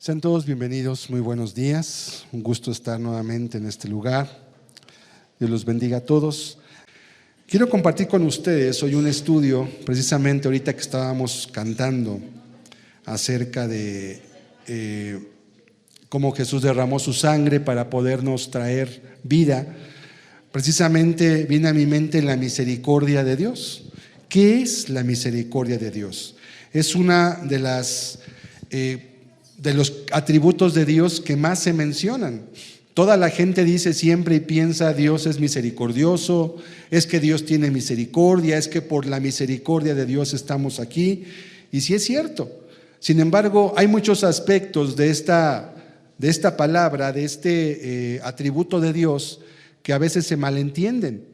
Sean todos bienvenidos, muy buenos días. Un gusto estar nuevamente en este lugar. Dios los bendiga a todos. Quiero compartir con ustedes hoy un estudio, precisamente ahorita que estábamos cantando acerca de cómo Jesús derramó su sangre para podernos traer vida. Precisamente viene a mi mente la misericordia de Dios. ¿Qué es la misericordia de Dios? Es una de los atributos de Dios que más se mencionan. Toda la gente dice siempre y piensa: Dios es misericordioso, es que Dios tiene misericordia, es que por la misericordia de Dios estamos aquí. Y sí es cierto. Sin embargo, hay muchos aspectos de esta palabra, de este atributo de Dios, que a veces se malentienden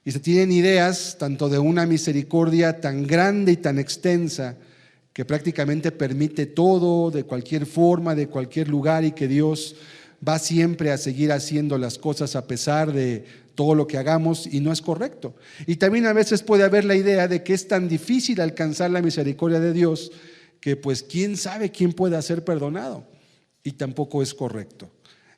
y se tienen ideas tanto de una misericordia tan grande y tan extensa que prácticamente permite todo, de cualquier forma, de cualquier lugar, y que Dios va siempre a seguir haciendo las cosas a pesar de todo lo que hagamos, y no es correcto. Y también a veces puede haber la idea de que es tan difícil alcanzar la misericordia de Dios que pues quién sabe quién pueda ser perdonado, y tampoco es correcto.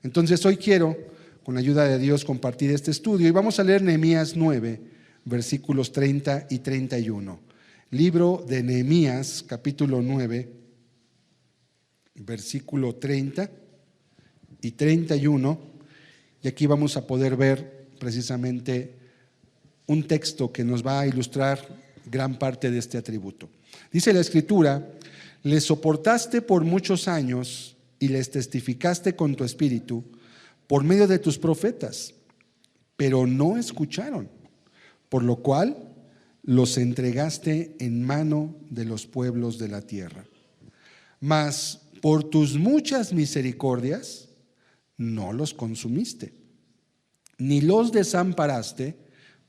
Entonces hoy quiero, con la ayuda de Dios, compartir este estudio y vamos a leer Nehemías 9, versículos 30 y 31. Libro de Nehemías, capítulo 9, versículo 30 y 31, y aquí vamos a poder ver precisamente un texto que nos va a ilustrar gran parte de este atributo. Dice la Escritura: les soportaste por muchos años y les testificaste con tu espíritu por medio de tus profetas, pero no escucharon, por lo cual los entregaste en mano de los pueblos de la tierra. Mas por tus muchas misericordias no los consumiste, ni los desamparaste,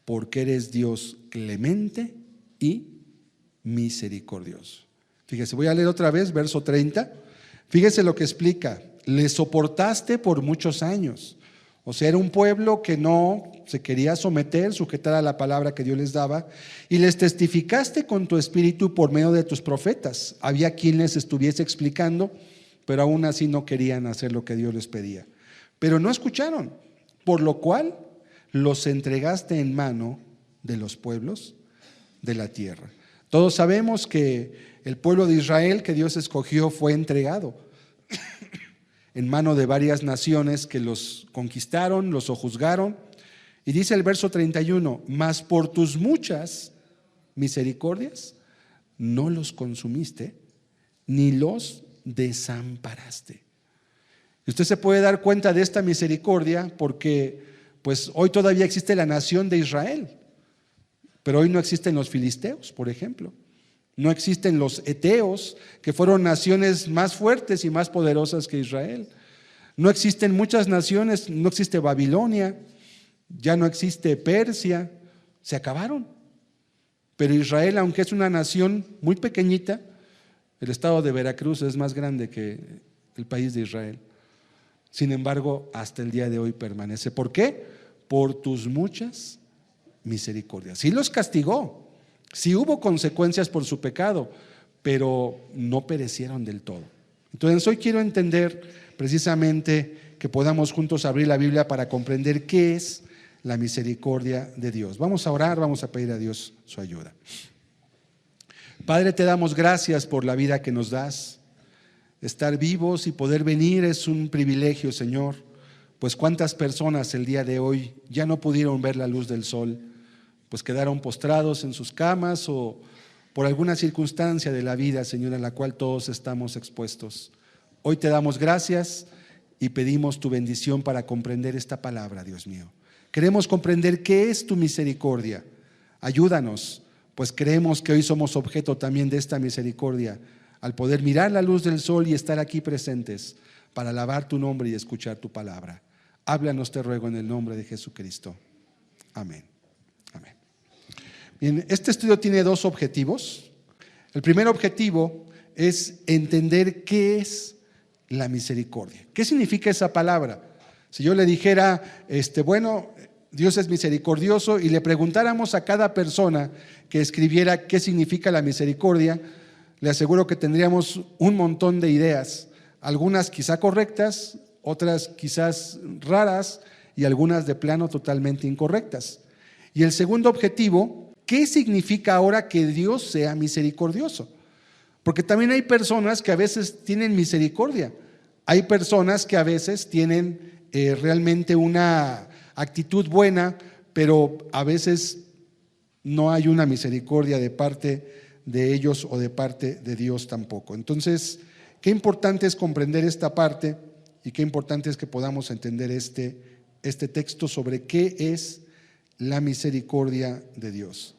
porque eres Dios clemente y misericordioso. Fíjese, voy a leer otra vez, verso 30. Fíjese lo que explica: les soportaste por muchos años. O sea, era un pueblo que no se quería someter, sujetar a la palabra que Dios les daba, y les testificaste con tu espíritu por medio de tus profetas. Había quien les estuviese explicando, pero aún así no querían hacer lo que Dios les pedía. Pero no escucharon, por lo cual los entregaste en mano de los pueblos de la tierra. Todos sabemos que el pueblo de Israel que Dios escogió fue entregado en mano de varias naciones que los conquistaron, los sojuzgaron. Y dice el verso 31, mas por tus muchas misericordias no los consumiste, ni los desamparaste. Y usted se puede dar cuenta de esta misericordia porque pues hoy todavía existe la nación de Israel, pero hoy no existen los filisteos, por ejemplo. No existen los eteos, que fueron naciones más fuertes y más poderosas que Israel. No existen muchas naciones, no existe Babilonia, ya no existe Persia, se acabaron. Pero Israel, aunque es una nación muy pequeñita, el estado de Veracruz es más grande que el país de Israel. Sin embargo, hasta el día de hoy permanece. ¿Por qué? Por tus muchas misericordias. Sí los castigó, sí hubo consecuencias por su pecado, pero no perecieron del todo. Entonces hoy quiero entender precisamente que podamos juntos abrir la Biblia para comprender qué es la misericordia de Dios. Vamos a orar, vamos a pedir a Dios su ayuda. Padre, te damos gracias por la vida que nos das. Estar vivos y poder venir es un privilegio, Señor, pues cuántas personas el día de hoy ya no pudieron ver la luz del sol, pues quedaron postrados en sus camas o por alguna circunstancia de la vida, Señor, en la cual todos estamos expuestos. Hoy te damos gracias y pedimos tu bendición para comprender esta palabra, Dios mío. Queremos comprender qué es tu misericordia. Ayúdanos, pues creemos que hoy somos objeto también de esta misericordia, al poder mirar la luz del sol y estar aquí presentes para alabar tu nombre y escuchar tu palabra. Háblanos, te ruego, en el nombre de Jesucristo. Amén. Amén. Bien, este estudio tiene dos objetivos. El primer objetivo es entender qué es la misericordia. ¿Qué significa esa palabra? Si yo le dijera, bueno, Dios es misericordioso, y le preguntáramos a cada persona que escribiera qué significa la misericordia, le aseguro que tendríamos un montón de ideas, algunas quizá correctas, otras quizás raras y algunas de plano totalmente incorrectas. Y el segundo objetivo, ¿qué significa ahora que Dios sea misericordioso? Porque también hay personas que a veces tienen misericordia, hay personas que a veces tienen realmente una actitud buena, pero a veces no hay una misericordia de parte de ellos o de parte de Dios tampoco. Entonces, qué importante es comprender esta parte y qué importante es que podamos entender este texto sobre qué es la misericordia de Dios.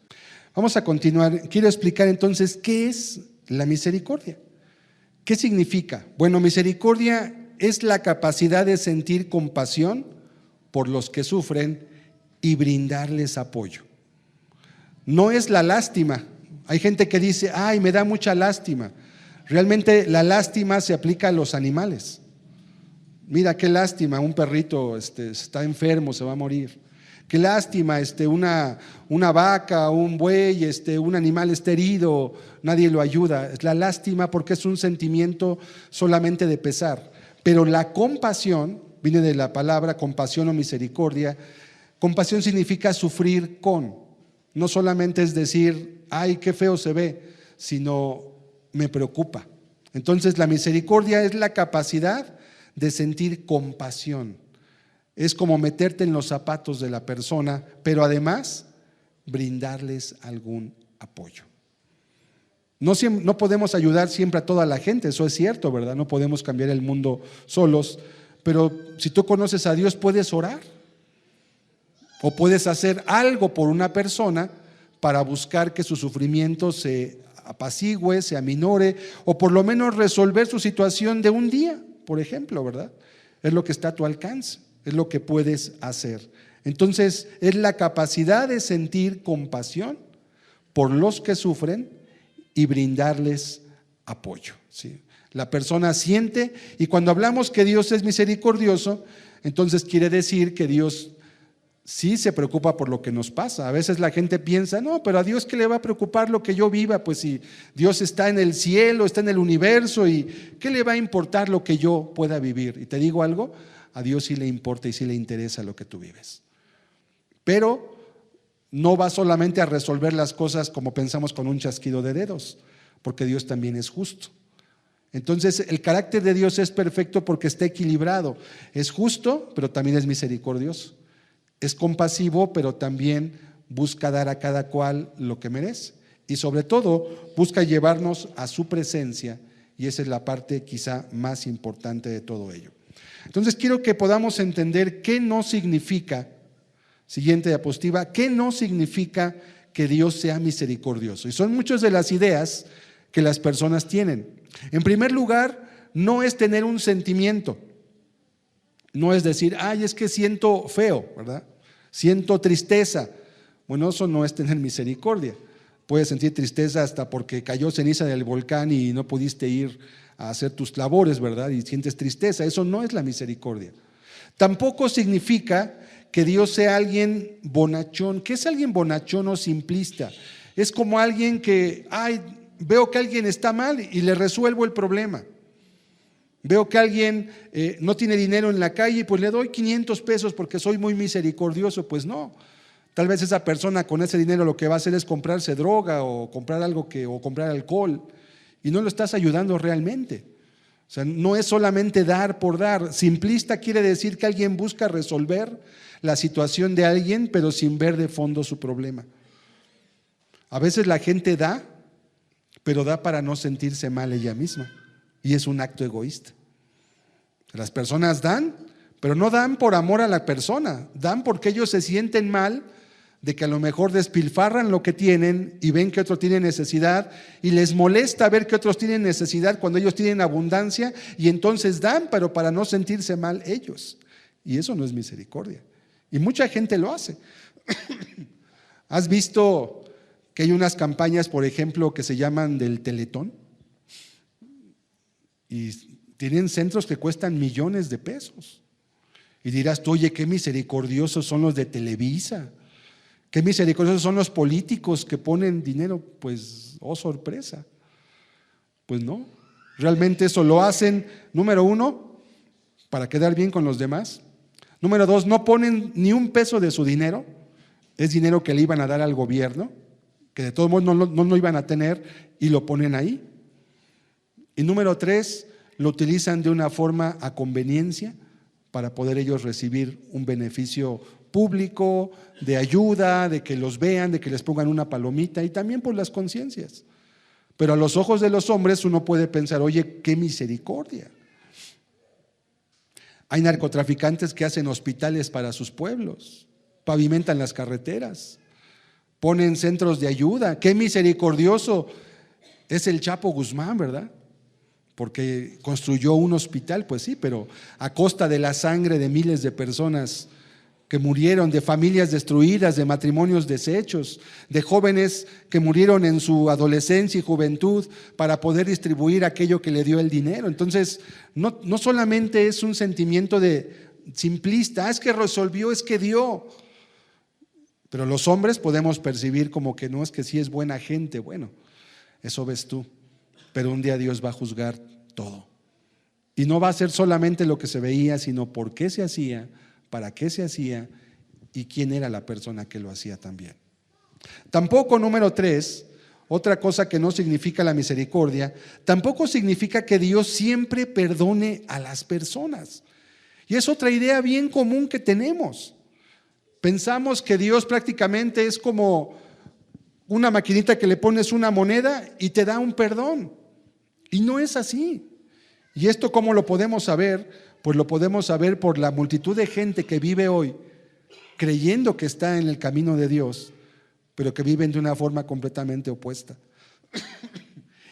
Vamos a continuar. Quiero explicar entonces qué es la misericordia. ¿Qué significa? Bueno, misericordia es la capacidad de sentir compasión por los que sufren y brindarles apoyo. No es la lástima. Hay gente que dice, ay, me da mucha lástima. Realmente la lástima se aplica a los animales. Mira, qué lástima, un perrito está enfermo, se va a morir. Qué lástima, una vaca, un buey, un animal está herido, nadie lo ayuda. Es la lástima porque es un sentimiento solamente de pesar. Pero la compasión, viene de la palabra compasión o misericordia. Compasión significa sufrir con. No solamente es decir, ay, qué feo se ve, sino me preocupa. Entonces la misericordia es la capacidad de sentir compasión. Es como meterte en los zapatos de la persona, pero además brindarles algún apoyo. No podemos ayudar siempre a toda la gente, eso es cierto, ¿verdad? No podemos cambiar el mundo solos, pero si tú conoces a Dios puedes orar o puedes hacer algo por una persona para buscar que su sufrimiento se apacigüe, se aminore o por lo menos resolver su situación de un día, por ejemplo, ¿verdad? Es lo que está a tu alcance, es lo que puedes hacer. Entonces, es la capacidad de sentir compasión por los que sufren y brindarles apoyo, ¿sí? La persona siente, y cuando hablamos que Dios es misericordioso, entonces quiere decir que Dios sí se preocupa por lo que nos pasa. A veces la gente piensa, no, pero a Dios ¿qué le va a preocupar lo que yo viva? Pues si Dios está en el cielo, está en el universo, ¿y qué le va a importar lo que yo pueda vivir? Y te digo algo, a Dios sí le importa y sí le interesa lo que tú vives. Pero no va solamente a resolver las cosas como pensamos con un chasquido de dedos, porque Dios también es justo. Entonces el carácter de Dios es perfecto porque está equilibrado. Es justo, pero también es misericordioso. Es compasivo, pero también busca dar a cada cual lo que merece. Y sobre todo, busca llevarnos a su presencia, y esa es la parte quizá más importante de todo ello. Entonces quiero que podamos entender qué no significa, siguiente diapositiva, qué no significa que Dios sea misericordioso. Y son muchas de las ideas que las personas tienen. En primer lugar, no es tener un sentimiento. No es decir, ay, es que siento feo, ¿verdad? Siento tristeza. Bueno, eso no es tener misericordia. Puedes sentir tristeza hasta porque cayó ceniza del volcán y no pudiste ir a hacer tus labores, ¿verdad? Y sientes tristeza. Eso no es la misericordia. Tampoco significa que Dios sea alguien bonachón. ¿Qué es alguien bonachón o simplista? Es como alguien que, ay, veo que alguien está mal y le resuelvo el problema. Veo que alguien no tiene dinero en la calle y pues le doy 500 pesos porque soy muy misericordioso. Pues no, tal vez esa persona con ese dinero lo que va a hacer es comprarse droga o comprar o comprar alcohol, y no lo estás ayudando realmente. O sea, no es solamente dar por dar. Simplista quiere decir que alguien busca resolver la situación de alguien pero sin ver de fondo su problema. A veces la gente da, pero da para no sentirse mal ella misma. Y es un acto egoísta. Las personas dan, pero no dan por amor a la persona, dan porque ellos se sienten mal de que a lo mejor despilfarran lo que tienen y ven que otro tiene necesidad y les molesta ver que otros tienen necesidad cuando ellos tienen abundancia, y entonces dan, pero para no sentirse mal ellos. Y eso no es misericordia. Y mucha gente lo hace. ¿Has visto que hay unas campañas, por ejemplo, que se llaman del Teletón? Y tienen centros que cuestan millones de pesos. Y dirás tú, oye, qué misericordiosos son los de Televisa, qué misericordiosos son los políticos que ponen dinero. Pues, oh sorpresa, pues no. Realmente eso lo hacen, número uno, para quedar bien con los demás. Número dos, no ponen ni un peso de su dinero. Es dinero que le iban a dar al gobierno, que de todos modos no lo iban a tener, y lo ponen ahí. Y número tres, lo utilizan de una forma a conveniencia para poder ellos recibir un beneficio público, de ayuda, de que los vean, de que les pongan una palomita, y también por las conciencias. Pero a los ojos de los hombres uno puede pensar, oye, qué misericordia. Hay narcotraficantes que hacen hospitales para sus pueblos, pavimentan las carreteras, ponen centros de ayuda. Qué misericordioso es el Chapo Guzmán, ¿verdad? Porque construyó un hospital, pues sí, pero a costa de la sangre de miles de personas que murieron, de familias destruidas, de matrimonios deshechos, de jóvenes que murieron en su adolescencia y juventud para poder distribuir aquello que le dio el dinero. Entonces, no solamente es un sentimiento de simplista, es que resolvió, es que dio. Pero los hombres podemos percibir como que no, es que sí es buena gente. Bueno, eso ves tú, pero un día Dios va a juzgar todo. Y no va a ser solamente lo que se veía, sino por qué se hacía, para qué se hacía y quién era la persona que lo hacía también. Tampoco, número tres, otra cosa que no significa la misericordia, tampoco significa que Dios siempre perdone a las personas. Y es otra idea bien común que tenemos. Pensamos que Dios prácticamente es como una maquinita que le pones una moneda y te da un perdón. Y no es así. ¿Y esto cómo lo podemos saber? Pues lo podemos saber por la multitud de gente que vive hoy creyendo que está en el camino de Dios, pero que viven de una forma completamente opuesta.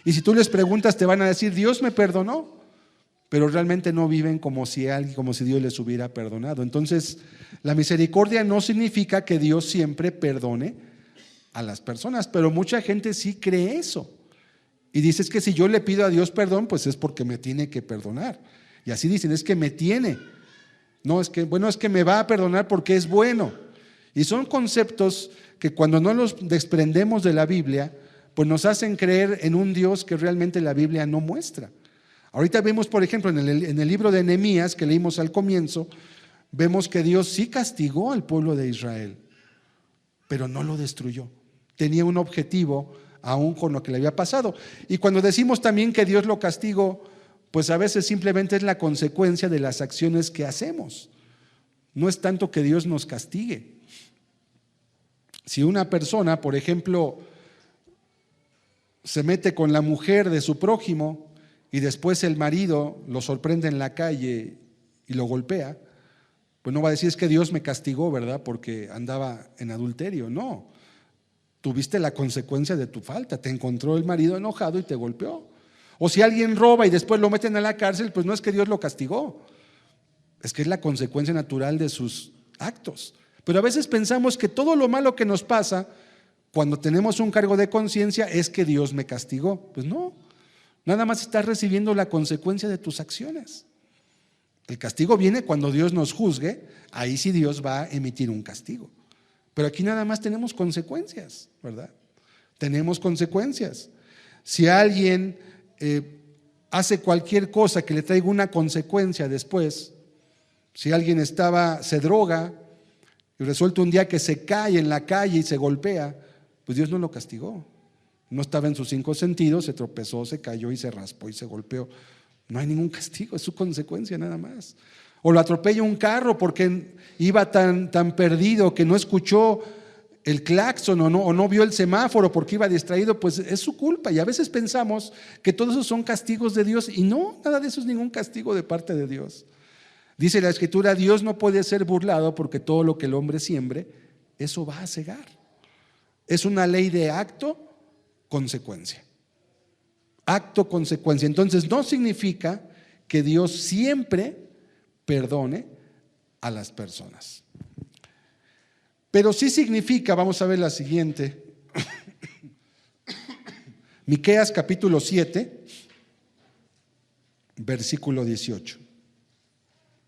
Y si tú les preguntas, te van a decir, Dios me perdonó, pero realmente no viven como si Dios les hubiera perdonado. Entonces, la misericordia no significa que Dios siempre perdone a las personas, pero mucha gente sí cree eso. Y dices que si yo le pido a Dios perdón, pues es porque me tiene que perdonar. Y así dicen, es que me tiene. No, es que me va a perdonar porque es bueno. Y son conceptos que cuando no los desprendemos de la Biblia, pues nos hacen creer en un Dios que realmente la Biblia no muestra. Ahorita vemos, por ejemplo, en el libro de Nehemías que leímos al comienzo, vemos que Dios sí castigó al pueblo de Israel, pero no lo destruyó. Tenía un objetivo aún con lo que le había pasado. Y cuando decimos también que Dios lo castigó, pues a veces simplemente es la consecuencia de las acciones que hacemos. No es tanto que Dios nos castigue. Si una persona, por ejemplo, se mete con la mujer de su prójimo y después el marido lo sorprende en la calle y lo golpea, pues no va a decir es que Dios me castigó, ¿verdad? Porque andaba en adulterio. No, tuviste la consecuencia de tu falta. Te encontró el marido enojado y te golpeó. O si alguien roba y después lo meten a la cárcel, pues no es que Dios lo castigó, es que es la consecuencia natural de sus actos. Pero a veces pensamos que todo lo malo que nos pasa cuando tenemos un cargo de conciencia es que Dios me castigó. Pues no, nada más estás recibiendo la consecuencia de tus acciones. El castigo viene cuando Dios nos juzgue, ahí sí Dios va a emitir un castigo. Pero aquí nada más tenemos consecuencias, ¿verdad? Tenemos consecuencias. Si alguien hace cualquier cosa que le traiga una consecuencia después, si alguien se droga y resulta un día que se cae en la calle y se golpea, pues Dios no lo castigó. No estaba en sus 5 sentidos, se tropezó, se cayó y se raspó y se golpeó. No hay ningún castigo, es su consecuencia nada más. O lo atropella un carro porque iba tan perdido que no escuchó el claxon o no vio el semáforo porque iba distraído, pues es su culpa. Y a veces pensamos que todos esos son castigos de Dios y no, nada de eso es ningún castigo de parte de Dios. Dice la Escritura, Dios no puede ser burlado porque todo lo que el hombre siembre, eso va a cegar. Es una ley de acto, consecuencia. Acto, consecuencia. Entonces no significa que Dios siempre perdone a las personas. Pero sí significa, vamos a ver la siguiente, Miqueas capítulo 7, versículo 18.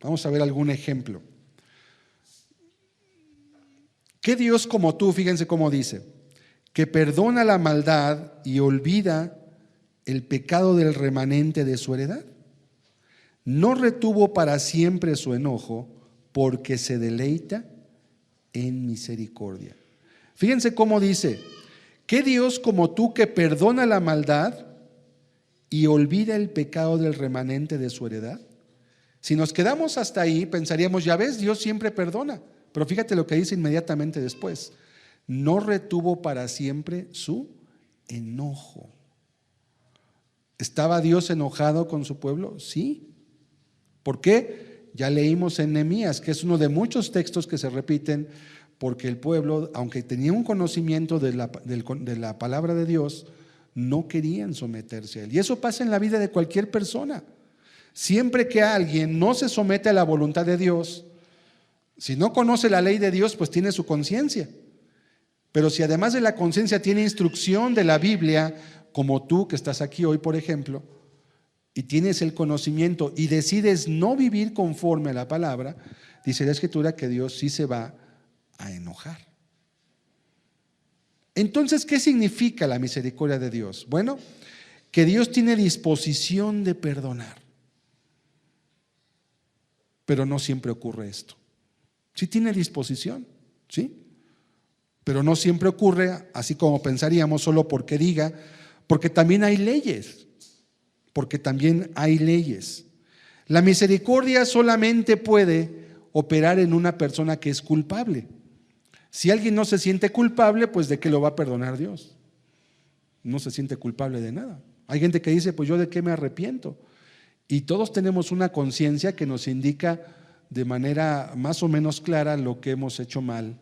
Vamos a ver algún ejemplo. ¿Qué Dios como tú, fíjense cómo dice, que perdona la maldad y olvida el pecado del remanente de su heredad. No retuvo para siempre su enojo, porque se deleita en misericordia. Fíjense cómo dice: ¿qué Dios como tú que perdona la maldad y olvida el pecado del remanente de su heredad? Si nos quedamos hasta ahí, pensaríamos, ya ves, Dios siempre perdona. Pero fíjate lo que dice inmediatamente después: no retuvo para siempre su enojo. ¿Estaba Dios enojado con su pueblo? Sí. ¿Por qué? Ya leímos en Nehemías, que es uno de muchos textos que se repiten, porque el pueblo, aunque tenía un conocimiento de la palabra de Dios, no querían someterse a él. Y eso pasa en la vida de cualquier persona. Siempre que alguien no se somete a la voluntad de Dios, si no conoce la ley de Dios, pues tiene su conciencia. Pero si además de la conciencia tiene instrucción de la Biblia, como tú que estás aquí hoy, por ejemplo, y tienes el conocimiento y decides no vivir conforme a la palabra, dice la Escritura que Dios sí se va a enojar. Entonces, ¿qué significa la misericordia de Dios? Bueno, que Dios tiene disposición de perdonar. Pero no siempre ocurre esto. Sí tiene disposición, ¿sí? Pero no siempre ocurre así como pensaríamos, solo porque diga, porque también hay leyes. Porque también hay leyes. La misericordia solamente puede operar en una persona que es culpable. Si alguien no se siente culpable, pues ¿de qué lo va a perdonar Dios? No se siente culpable de nada. Hay gente que dice, pues yo de qué me arrepiento. Y todos tenemos una conciencia que nos indica de manera más o menos clara lo que hemos hecho mal,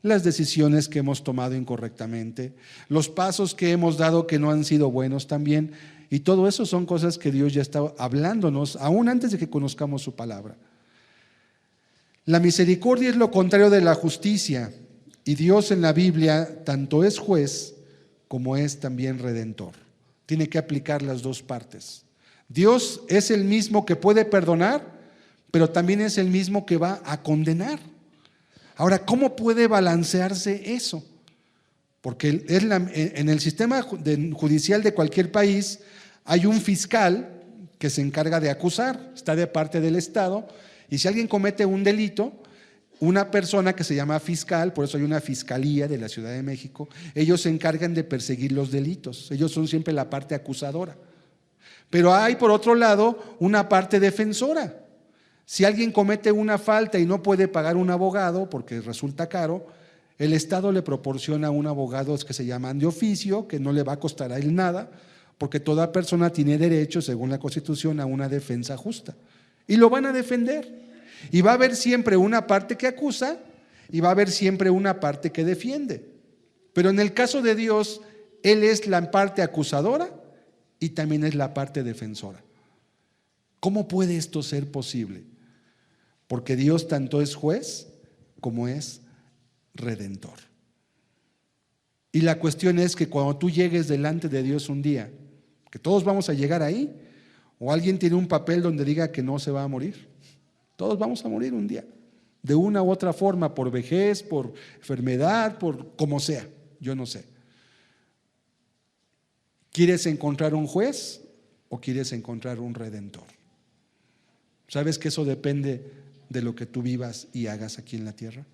las decisiones que hemos tomado incorrectamente, los pasos que hemos dado que no han sido buenos también. Y todo eso son cosas que Dios ya está hablándonos aún antes de que conozcamos su palabra. La misericordia es lo contrario de la justicia, y Dios en la Biblia tanto es juez como es también redentor. Tiene que aplicar las dos partes. Dios es el mismo que puede perdonar, pero también es el mismo que va a condenar. Ahora, ¿cómo puede balancearse eso? Porque en el sistema judicial de cualquier país hay un fiscal que se encarga de acusar, está de parte del Estado, y si alguien comete un delito, una persona que se llama fiscal, por eso hay una fiscalía de la Ciudad de México, ellos se encargan de perseguir los delitos, ellos son siempre la parte acusadora. Pero hay por otro lado una parte defensora. Si alguien comete una falta y no puede pagar un abogado porque resulta caro, el Estado le proporciona un abogado que se llaman de oficio, que no le va a costar a él nada, porque toda persona tiene derecho, según la Constitución, a una defensa justa. Y lo van a defender. Y va a haber siempre una parte que acusa y va a haber siempre una parte que defiende. Pero en el caso de Dios, Él es la parte acusadora y también es la parte defensora. ¿Cómo puede esto ser posible? Porque Dios tanto es juez como es redentor. Y la cuestión es que cuando tú llegues delante de Dios un día, que todos vamos a llegar ahí, o alguien tiene un papel donde diga que no se va a morir. Todos vamos a morir un día, de una u otra forma, por vejez, por enfermedad, por como sea, yo no sé. ¿Quieres encontrar un juez o quieres encontrar un redentor? ¿Sabes que eso depende de lo que tú vivas y hagas aquí en la tierra?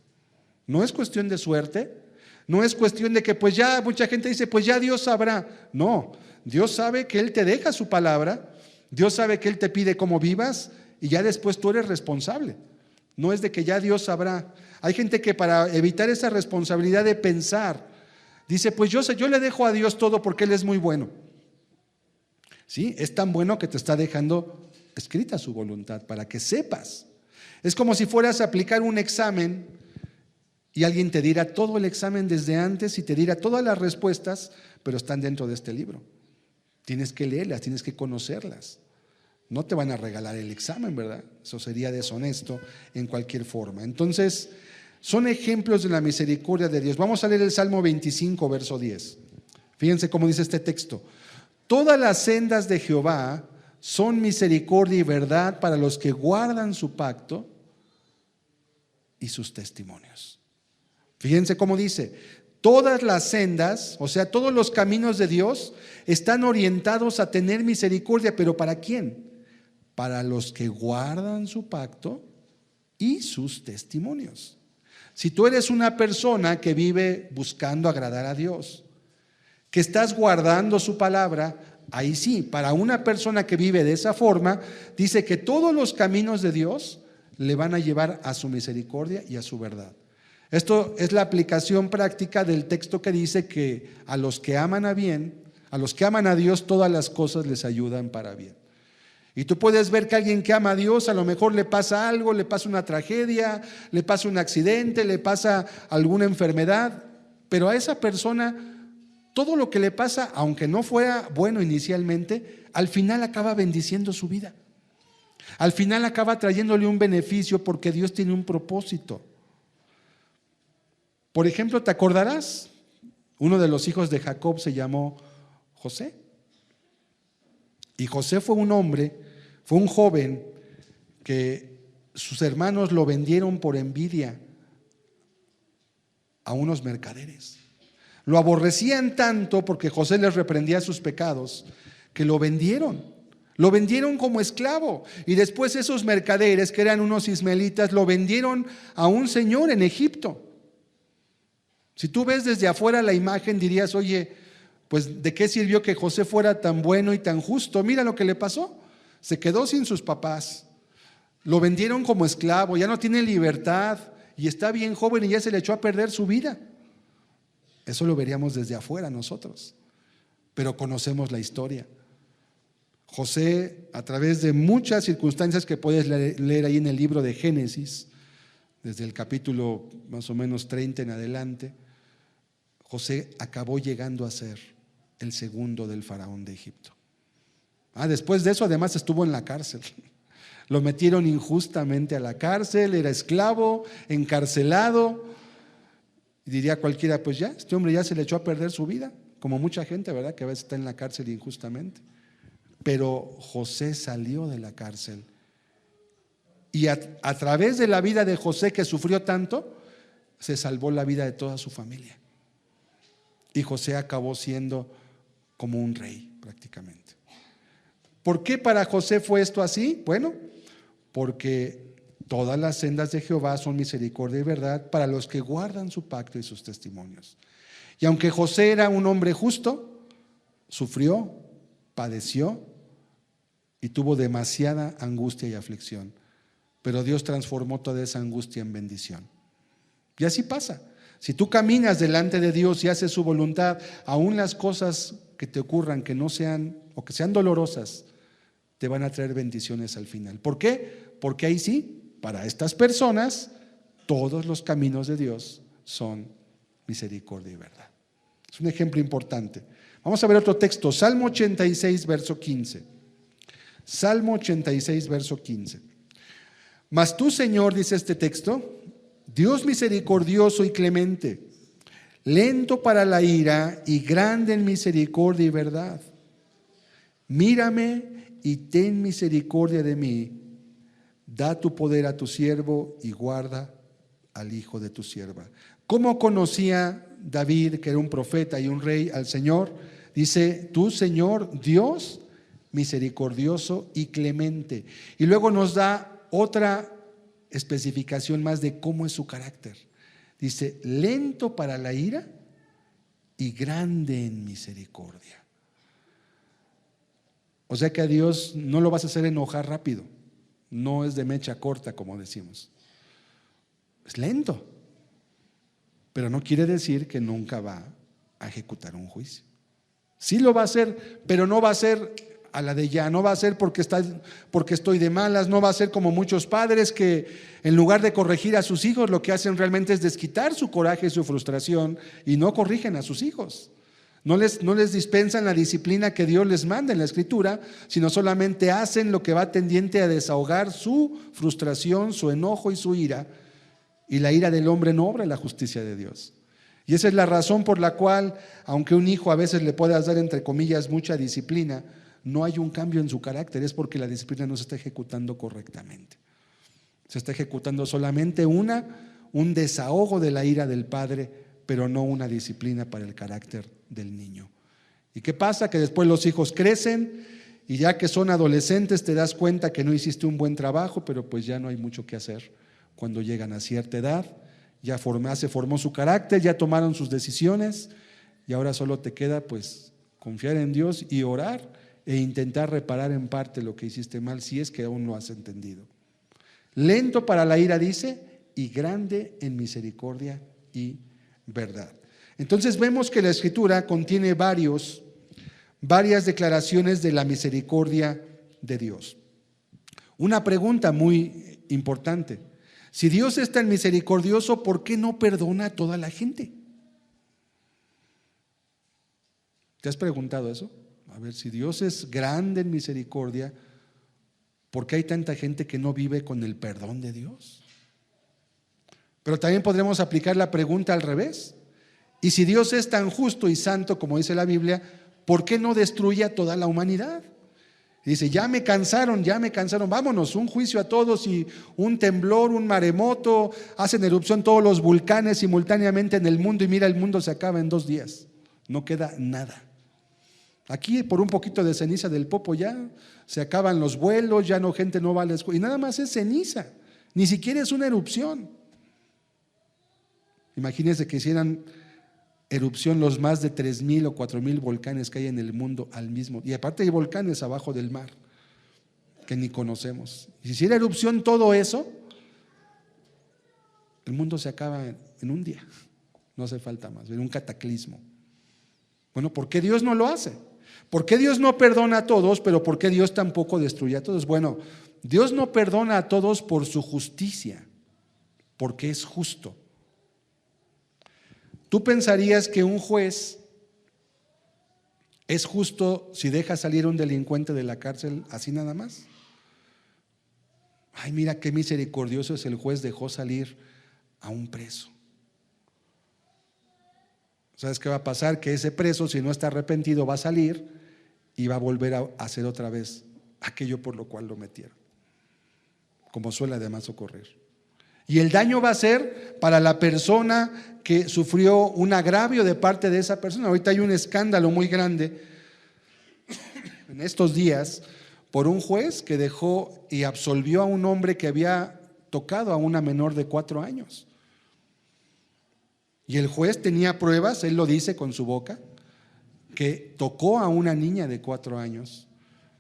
No es cuestión de suerte, no es cuestión de que pues ya mucha gente dice, pues ya Dios sabrá. No, Dios sabe que Él te deja su palabra, Dios sabe que Él te pide cómo vivas y ya después tú eres responsable. No es de que ya Dios sabrá. Hay gente que para evitar esa responsabilidad de pensar, dice, pues yo le dejo a Dios todo porque Él es muy bueno. ¿Sí? Es tan bueno que te está dejando escrita su voluntad para que sepas. Es como si fueras a aplicar un examen y alguien te diera todo el examen desde antes y te diera todas las respuestas, pero están dentro de este libro. Tienes que leerlas, tienes que conocerlas. No te van a regalar el examen, ¿verdad? Eso sería deshonesto en cualquier forma. Entonces, son ejemplos de la misericordia de Dios. Vamos a leer el Salmo 25, verso 10. Fíjense cómo dice este texto. Todas las sendas de Jehová son misericordia y verdad para los que guardan su pacto y sus testimonios. Fíjense cómo dice, Todas las sendas, o sea, todos los caminos de Dios están orientados a tener misericordia, pero ¿para quién? Para los que guardan su pacto y sus testimonios. Si tú eres una persona que vive buscando agradar a Dios, que estás guardando su palabra, ahí sí, para una persona que vive de esa forma, dice que todos los caminos de Dios le van a llevar a su misericordia y a su verdad. Esto es la aplicación práctica del texto que dice que a los que aman a bien, a los que aman a Dios, todas las cosas les ayudan para bien. Y tú puedes ver que alguien que ama a Dios, a lo mejor le pasa algo, le pasa una tragedia, le pasa un accidente, le pasa alguna enfermedad, pero a esa persona todo lo que le pasa, aunque no fuera bueno inicialmente, al final acaba bendiciendo su vida. Al final acaba trayéndole un beneficio porque Dios tiene un propósito. Por ejemplo, ¿te acordarás? Uno de los hijos de Jacob se llamó José. Y José fue un hombre, fue un joven que sus hermanos lo vendieron por envidia a unos mercaderes. Lo aborrecían tanto porque José les reprendía sus pecados que lo vendieron. Lo vendieron como esclavo. Y después esos mercaderes, que eran unos ismaelitas, lo vendieron a un señor en Egipto. Si tú ves desde afuera la imagen, dirías, oye, pues ¿de qué sirvió que José fuera tan bueno y tan justo? Mira lo que le pasó. Se quedó sin sus papás. Lo vendieron como esclavo, ya no tiene libertad y está bien joven y ya se le echó a perder su vida. Eso lo veríamos desde afuera nosotros, pero conocemos la historia. José, a través de muchas circunstancias que puedes leer ahí en el libro de Génesis, desde el capítulo más o menos 30 en adelante, José acabó llegando a ser el segundo del faraón de Egipto. Después de eso además estuvo en la cárcel. Lo metieron injustamente a la cárcel, era esclavo, encarcelado. Y diría cualquiera, pues ya, este hombre ya se le echó a perder su vida, como mucha gente, ¿verdad?, que a veces está en la cárcel injustamente. Pero José salió de la cárcel. Y a través de la vida de José, que sufrió tanto, se salvó la vida de toda su familia. Y José acabó siendo como un rey prácticamente. ¿Por qué para José fue esto así? Bueno, porque todas las sendas de Jehová son misericordia y verdad para los que guardan su pacto y sus testimonios. Y aunque José era un hombre justo, sufrió, padeció y tuvo demasiada angustia y aflicción. Pero Dios transformó toda esa angustia en bendición. Y así pasa. Si tú caminas delante de Dios y haces su voluntad, aún las cosas que te ocurran que no sean o que sean dolorosas, te van a traer bendiciones al final. ¿Por qué? Porque ahí sí, para estas personas, todos los caminos de Dios son misericordia y verdad. Es un ejemplo importante. Vamos a ver otro texto, Salmo 86, verso 15. Salmo 86, verso 15. Mas tú, Señor, dice este texto, Dios misericordioso y clemente, lento para la ira y grande en misericordia y verdad. Mírame y ten misericordia de mí. Da tu poder a tu siervo y guarda al hijo de tu sierva. ¿Cómo conocía David, que era un profeta y un rey, al Señor? Dice, tú, Señor, Dios misericordioso y clemente. Y luego nos da otra especificación más de cómo es su carácter. Dice, lento para la ira y grande en misericordia. O sea que a Dios no lo vas a hacer enojar rápido. No es de mecha corta, como decimos. Es lento. Pero no quiere decir que nunca va a ejecutar un juicio. Sí lo va a hacer, pero no va a ser a la de ya, no va a ser porque estoy de malas, no va a ser como muchos padres que en lugar de corregir a sus hijos lo que hacen realmente es desquitar su coraje y su frustración y no corrigen a sus hijos. No les dispensan la disciplina que Dios les manda en la Escritura, sino solamente hacen lo que va tendiente a desahogar su frustración, su enojo y su ira. Y la ira del hombre no obra la justicia de Dios. Y esa es la razón por la cual, aunque un hijo a veces le puedas dar entre comillas mucha disciplina, no hay un cambio en su carácter, es porque la disciplina no se está ejecutando correctamente. Se está ejecutando solamente un desahogo de la ira del padre pero no una disciplina para el carácter del niño. ¿Y qué pasa? Que después los hijos crecen y ya que son adolescentes te das cuenta que no hiciste un buen trabajo, pero pues ya no hay mucho que hacer. Cuando llegan a cierta edad, ya se formó su carácter, ya tomaron sus decisiones y ahora solo te queda pues confiar en Dios y orar e intentar reparar en parte lo que hiciste mal, si es que aún no has entendido. Lento para la ira, dice, y grande en misericordia y verdad. Entonces vemos que la Escritura contiene varias declaraciones de la misericordia de Dios. Una pregunta muy importante: si Dios es tan misericordioso, ¿por qué no perdona a toda la gente? ¿Te has preguntado eso? A ver, si Dios es grande en misericordia, ¿por qué hay tanta gente que no vive con el perdón de Dios? Pero también podremos aplicar la pregunta al revés. Y si Dios es tan justo y santo como dice la Biblia, ¿por qué no destruye a toda la humanidad? Y dice, ya me cansaron, vámonos, un juicio a todos y un temblor, un maremoto, hacen erupción todos los volcanes simultáneamente en el mundo y mira, el mundo se acaba en 2 días, no queda nada. Aquí por un poquito de ceniza del popo ya se acaban los vuelos, ya no, gente no va a la escuela y nada más es ceniza, ni siquiera es una erupción. Imagínense que hicieran erupción los más de 3,000 o 4,000 volcanes que hay en el mundo al mismo tiempo. Y aparte hay volcanes abajo del mar que ni conocemos. Y si hiciera erupción todo eso, el mundo se acaba en un día. No hace falta más, en un cataclismo. Bueno, ¿por qué Dios no lo hace? ¿Por qué Dios no perdona a todos, pero por qué Dios tampoco destruye a todos? Bueno, Dios no perdona a todos por su justicia, porque es justo. ¿Tú pensarías que un juez es justo si deja salir a un delincuente de la cárcel así nada más? Ay, mira qué misericordioso es el juez, dejó salir a un preso. ¿Sabes qué va a pasar? Que ese preso, si no está arrepentido, va a salir y va a volver a hacer otra vez aquello por lo cual lo metieron, como suele además ocurrir. Y el daño va a ser para la persona que sufrió un agravio de parte de esa persona. Ahorita hay un escándalo muy grande en estos días por un juez que dejó y absolvió a un hombre que había tocado a una menor de 4 años. Y el juez tenía pruebas, él lo dice con su boca, que tocó a una niña de 4 años.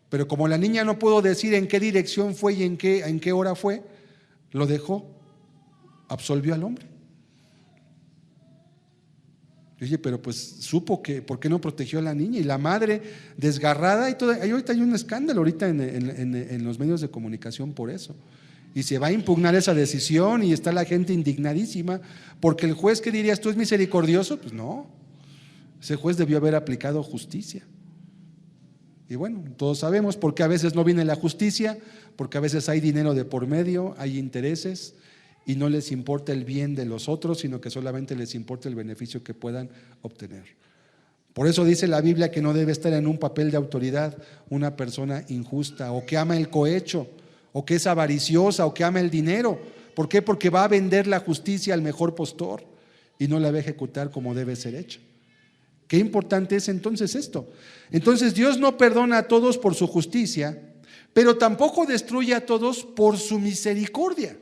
Pero como la niña no pudo decir en qué dirección fue y en qué hora fue, lo dejó, absolvió al hombre. Oye, pero pues supo que, ¿por qué no protegió a la niña? Y la madre desgarrada y todo. Ahorita hay un escándalo ahorita en los medios de comunicación por eso. Y se va a impugnar esa decisión y está la gente indignadísima porque el juez, ¿qué dirías tú? ¿Es misericordioso? Pues no, ese juez debió haber aplicado justicia. Y bueno, todos sabemos por qué a veces no viene la justicia, porque a veces hay dinero de por medio, hay intereses y no les importa el bien de los otros, sino que solamente les importa el beneficio que puedan obtener. Por eso dice la Biblia que no debe estar en un papel de autoridad una persona injusta o que ama el cohecho o que es avariciosa o que ama el dinero. ¿Por qué? Porque va a vender la justicia al mejor postor y no la va a ejecutar como debe ser hecha. Qué importante es entonces esto. Entonces Dios no perdona a todos por su justicia, pero tampoco destruye a todos por su misericordia.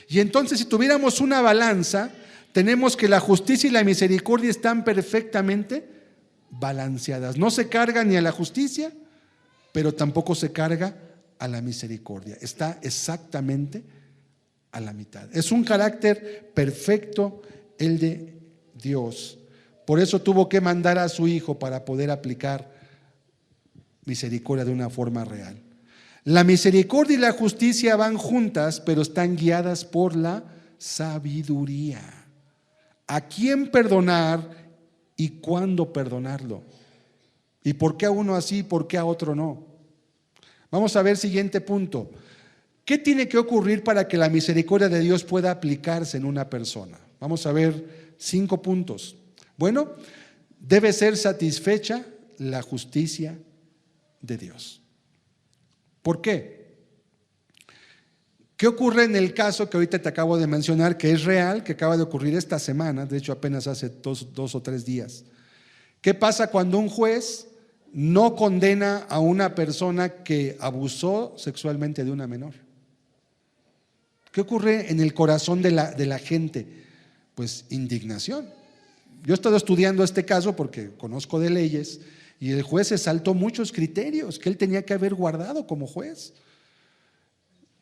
Y entonces si tuviéramos una balanza, tenemos que la justicia y la misericordia están perfectamente balanceadas. No se carga ni a la justicia, pero tampoco se carga a la misericordia. Está exactamente a la mitad. Es un carácter perfecto el de Dios. Por eso tuvo que mandar a su Hijo para poder aplicar misericordia de una forma real. La misericordia y la justicia van juntas, pero están guiadas por la sabiduría. ¿A quién perdonar y cuándo perdonarlo? ¿Y por qué a uno así y por qué a otro no? Vamos a ver siguiente punto. ¿Qué tiene que ocurrir para que la misericordia de Dios pueda aplicarse en una persona? Vamos a ver 5 puntos. Bueno, debe ser satisfecha la justicia de Dios. ¿Por qué? ¿Qué ocurre en el caso que ahorita te acabo de mencionar, que es real, que acaba de ocurrir esta semana, de hecho apenas hace dos o tres días? ¿Qué pasa cuando un juez no condena a una persona que abusó sexualmente de una menor? ¿Qué ocurre en el corazón de la gente? Pues indignación. Yo he estado estudiando este caso porque conozco de leyes y el juez se saltó muchos criterios que él tenía que haber guardado como juez.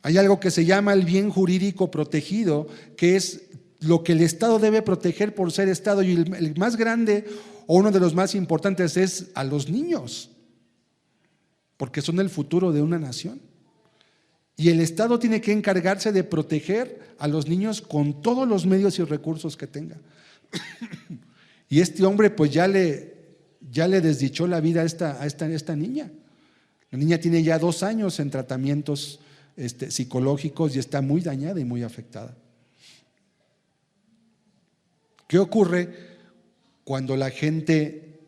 Hay algo que se llama el bien jurídico protegido, que es lo que el Estado debe proteger por ser Estado, y el más grande o uno de los más importantes es a los niños, porque son el futuro de una nación. Y el Estado tiene que encargarse de proteger a los niños con todos los medios y recursos que tenga. Y este hombre pues ya le desdichó la vida a esta niña. La niña tiene ya 2 años en tratamientos psicológicos y está muy dañada y muy afectada. ¿Qué ocurre cuando la gente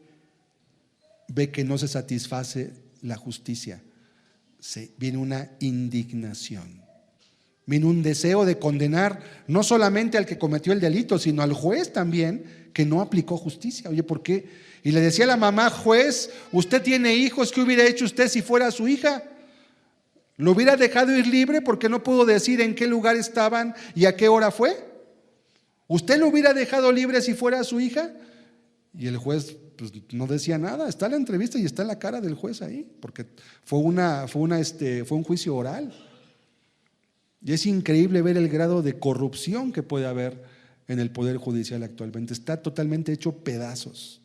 ve que no se satisface la justicia? Viene una indignación, viene un deseo de condenar no solamente al que cometió el delito, sino al juez también, que no aplicó justicia. Oye, ¿por qué? Y le decía a la mamá: juez, usted tiene hijos, ¿qué hubiera hecho usted si fuera su hija? ¿Lo hubiera dejado ir libre porque no pudo decir en qué lugar estaban y a qué hora fue? ¿Usted lo hubiera dejado libre si fuera su hija? Y el juez pues no decía nada. Está la entrevista y está la cara del juez ahí, porque fue un juicio oral. Y es increíble ver el grado de corrupción que puede haber en el Poder Judicial actualmente. Está totalmente hecho pedazos.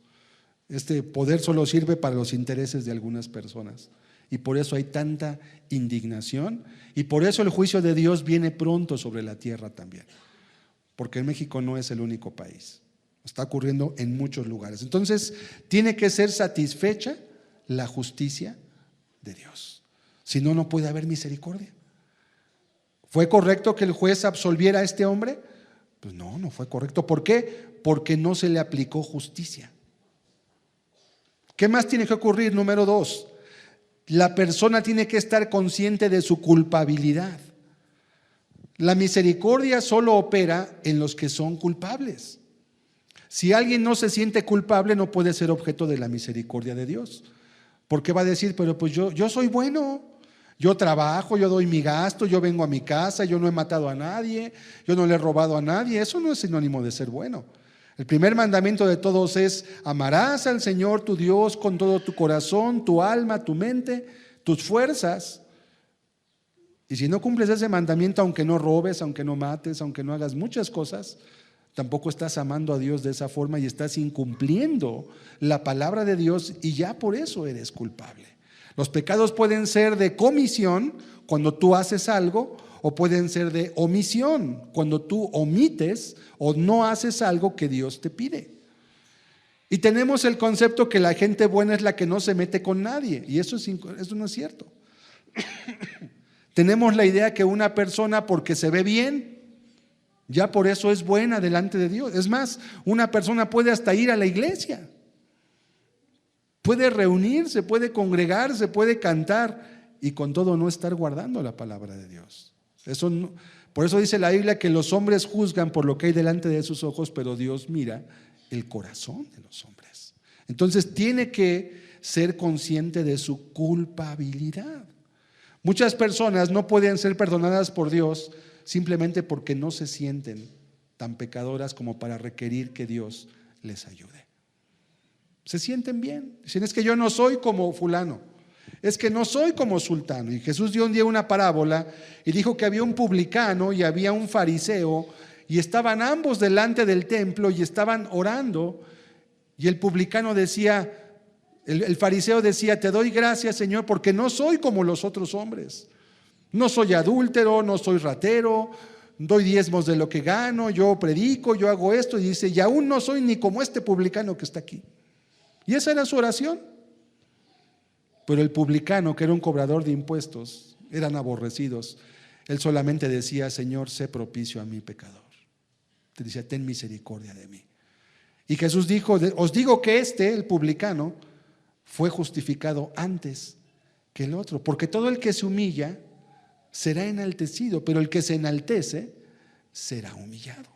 Este poder solo sirve para los intereses de algunas personas. Y por eso hay tanta indignación, y por eso el juicio de Dios viene pronto sobre la tierra también. Porque México no es el único país. Está ocurriendo en muchos lugares. Entonces, tiene que ser satisfecha la justicia de Dios. Si no, no puede haber misericordia. ¿Fue correcto que el juez absolviera a este hombre? Pues no, no fue correcto. ¿Por qué? Porque no se le aplicó justicia. ¿Qué más tiene que ocurrir? Número 2, la persona tiene que estar consciente de su culpabilidad. La misericordia solo opera en los que son culpables. Si alguien no se siente culpable, no puede ser objeto de la misericordia de Dios. Porque va a decir: pero pues yo soy bueno, yo trabajo, yo doy mi gasto, yo vengo a mi casa, yo no he matado a nadie, yo no le he robado a nadie. Eso no es sinónimo de ser bueno. El primer mandamiento de todos es: amarás al Señor tu Dios con todo tu corazón, tu alma, tu mente, tus fuerzas. Y si no cumples ese mandamiento, aunque no robes, aunque no mates, aunque no hagas muchas cosas, tampoco estás amando a Dios de esa forma y estás incumpliendo la palabra de Dios, y ya por eso eres culpable. Los pecados pueden ser de comisión, cuando tú haces algo, o pueden ser de omisión, cuando tú omites o no haces algo que Dios te pide. Y tenemos el concepto que la gente buena es la que no se mete con nadie, y eso no es cierto. Tenemos la idea que una persona, porque se ve bien, ya por eso es buena delante de Dios. Es más, una persona puede hasta ir a la iglesia, puede reunirse, puede congregarse, puede cantar, y con todo no estar guardando la palabra de Dios. Por eso dice la Biblia que los hombres juzgan por lo que hay delante de sus ojos, pero Dios mira el corazón de los hombres. Entonces tiene que ser consciente de su culpabilidad. Muchas personas no pueden ser perdonadas por Dios simplemente porque no se sienten tan pecadoras como para requerir que Dios les ayude. Se sienten bien, dicen: es que yo no soy como fulano, es que no soy como sultano. Y Jesús dio un día una parábola y dijo que había un publicano y había un fariseo, y estaban ambos delante del templo y estaban orando, y el publicano decía, el fariseo decía: te doy gracias, Señor, porque no soy como los otros hombres. No soy adúltero, no soy ratero, doy diezmos de lo que gano, yo predico, yo hago esto. Y dice: y aún no soy ni como este publicano que está aquí. Y esa era su oración. Pero el publicano, que era un cobrador de impuestos, eran aborrecidos. Él solamente decía: Señor, sé propicio a mi pecador. Te decía: ten misericordia de mí. Y Jesús dijo: os digo que el publicano, fue justificado antes que el otro, porque todo el que se humilla será enaltecido, pero el que se enaltece será humillado.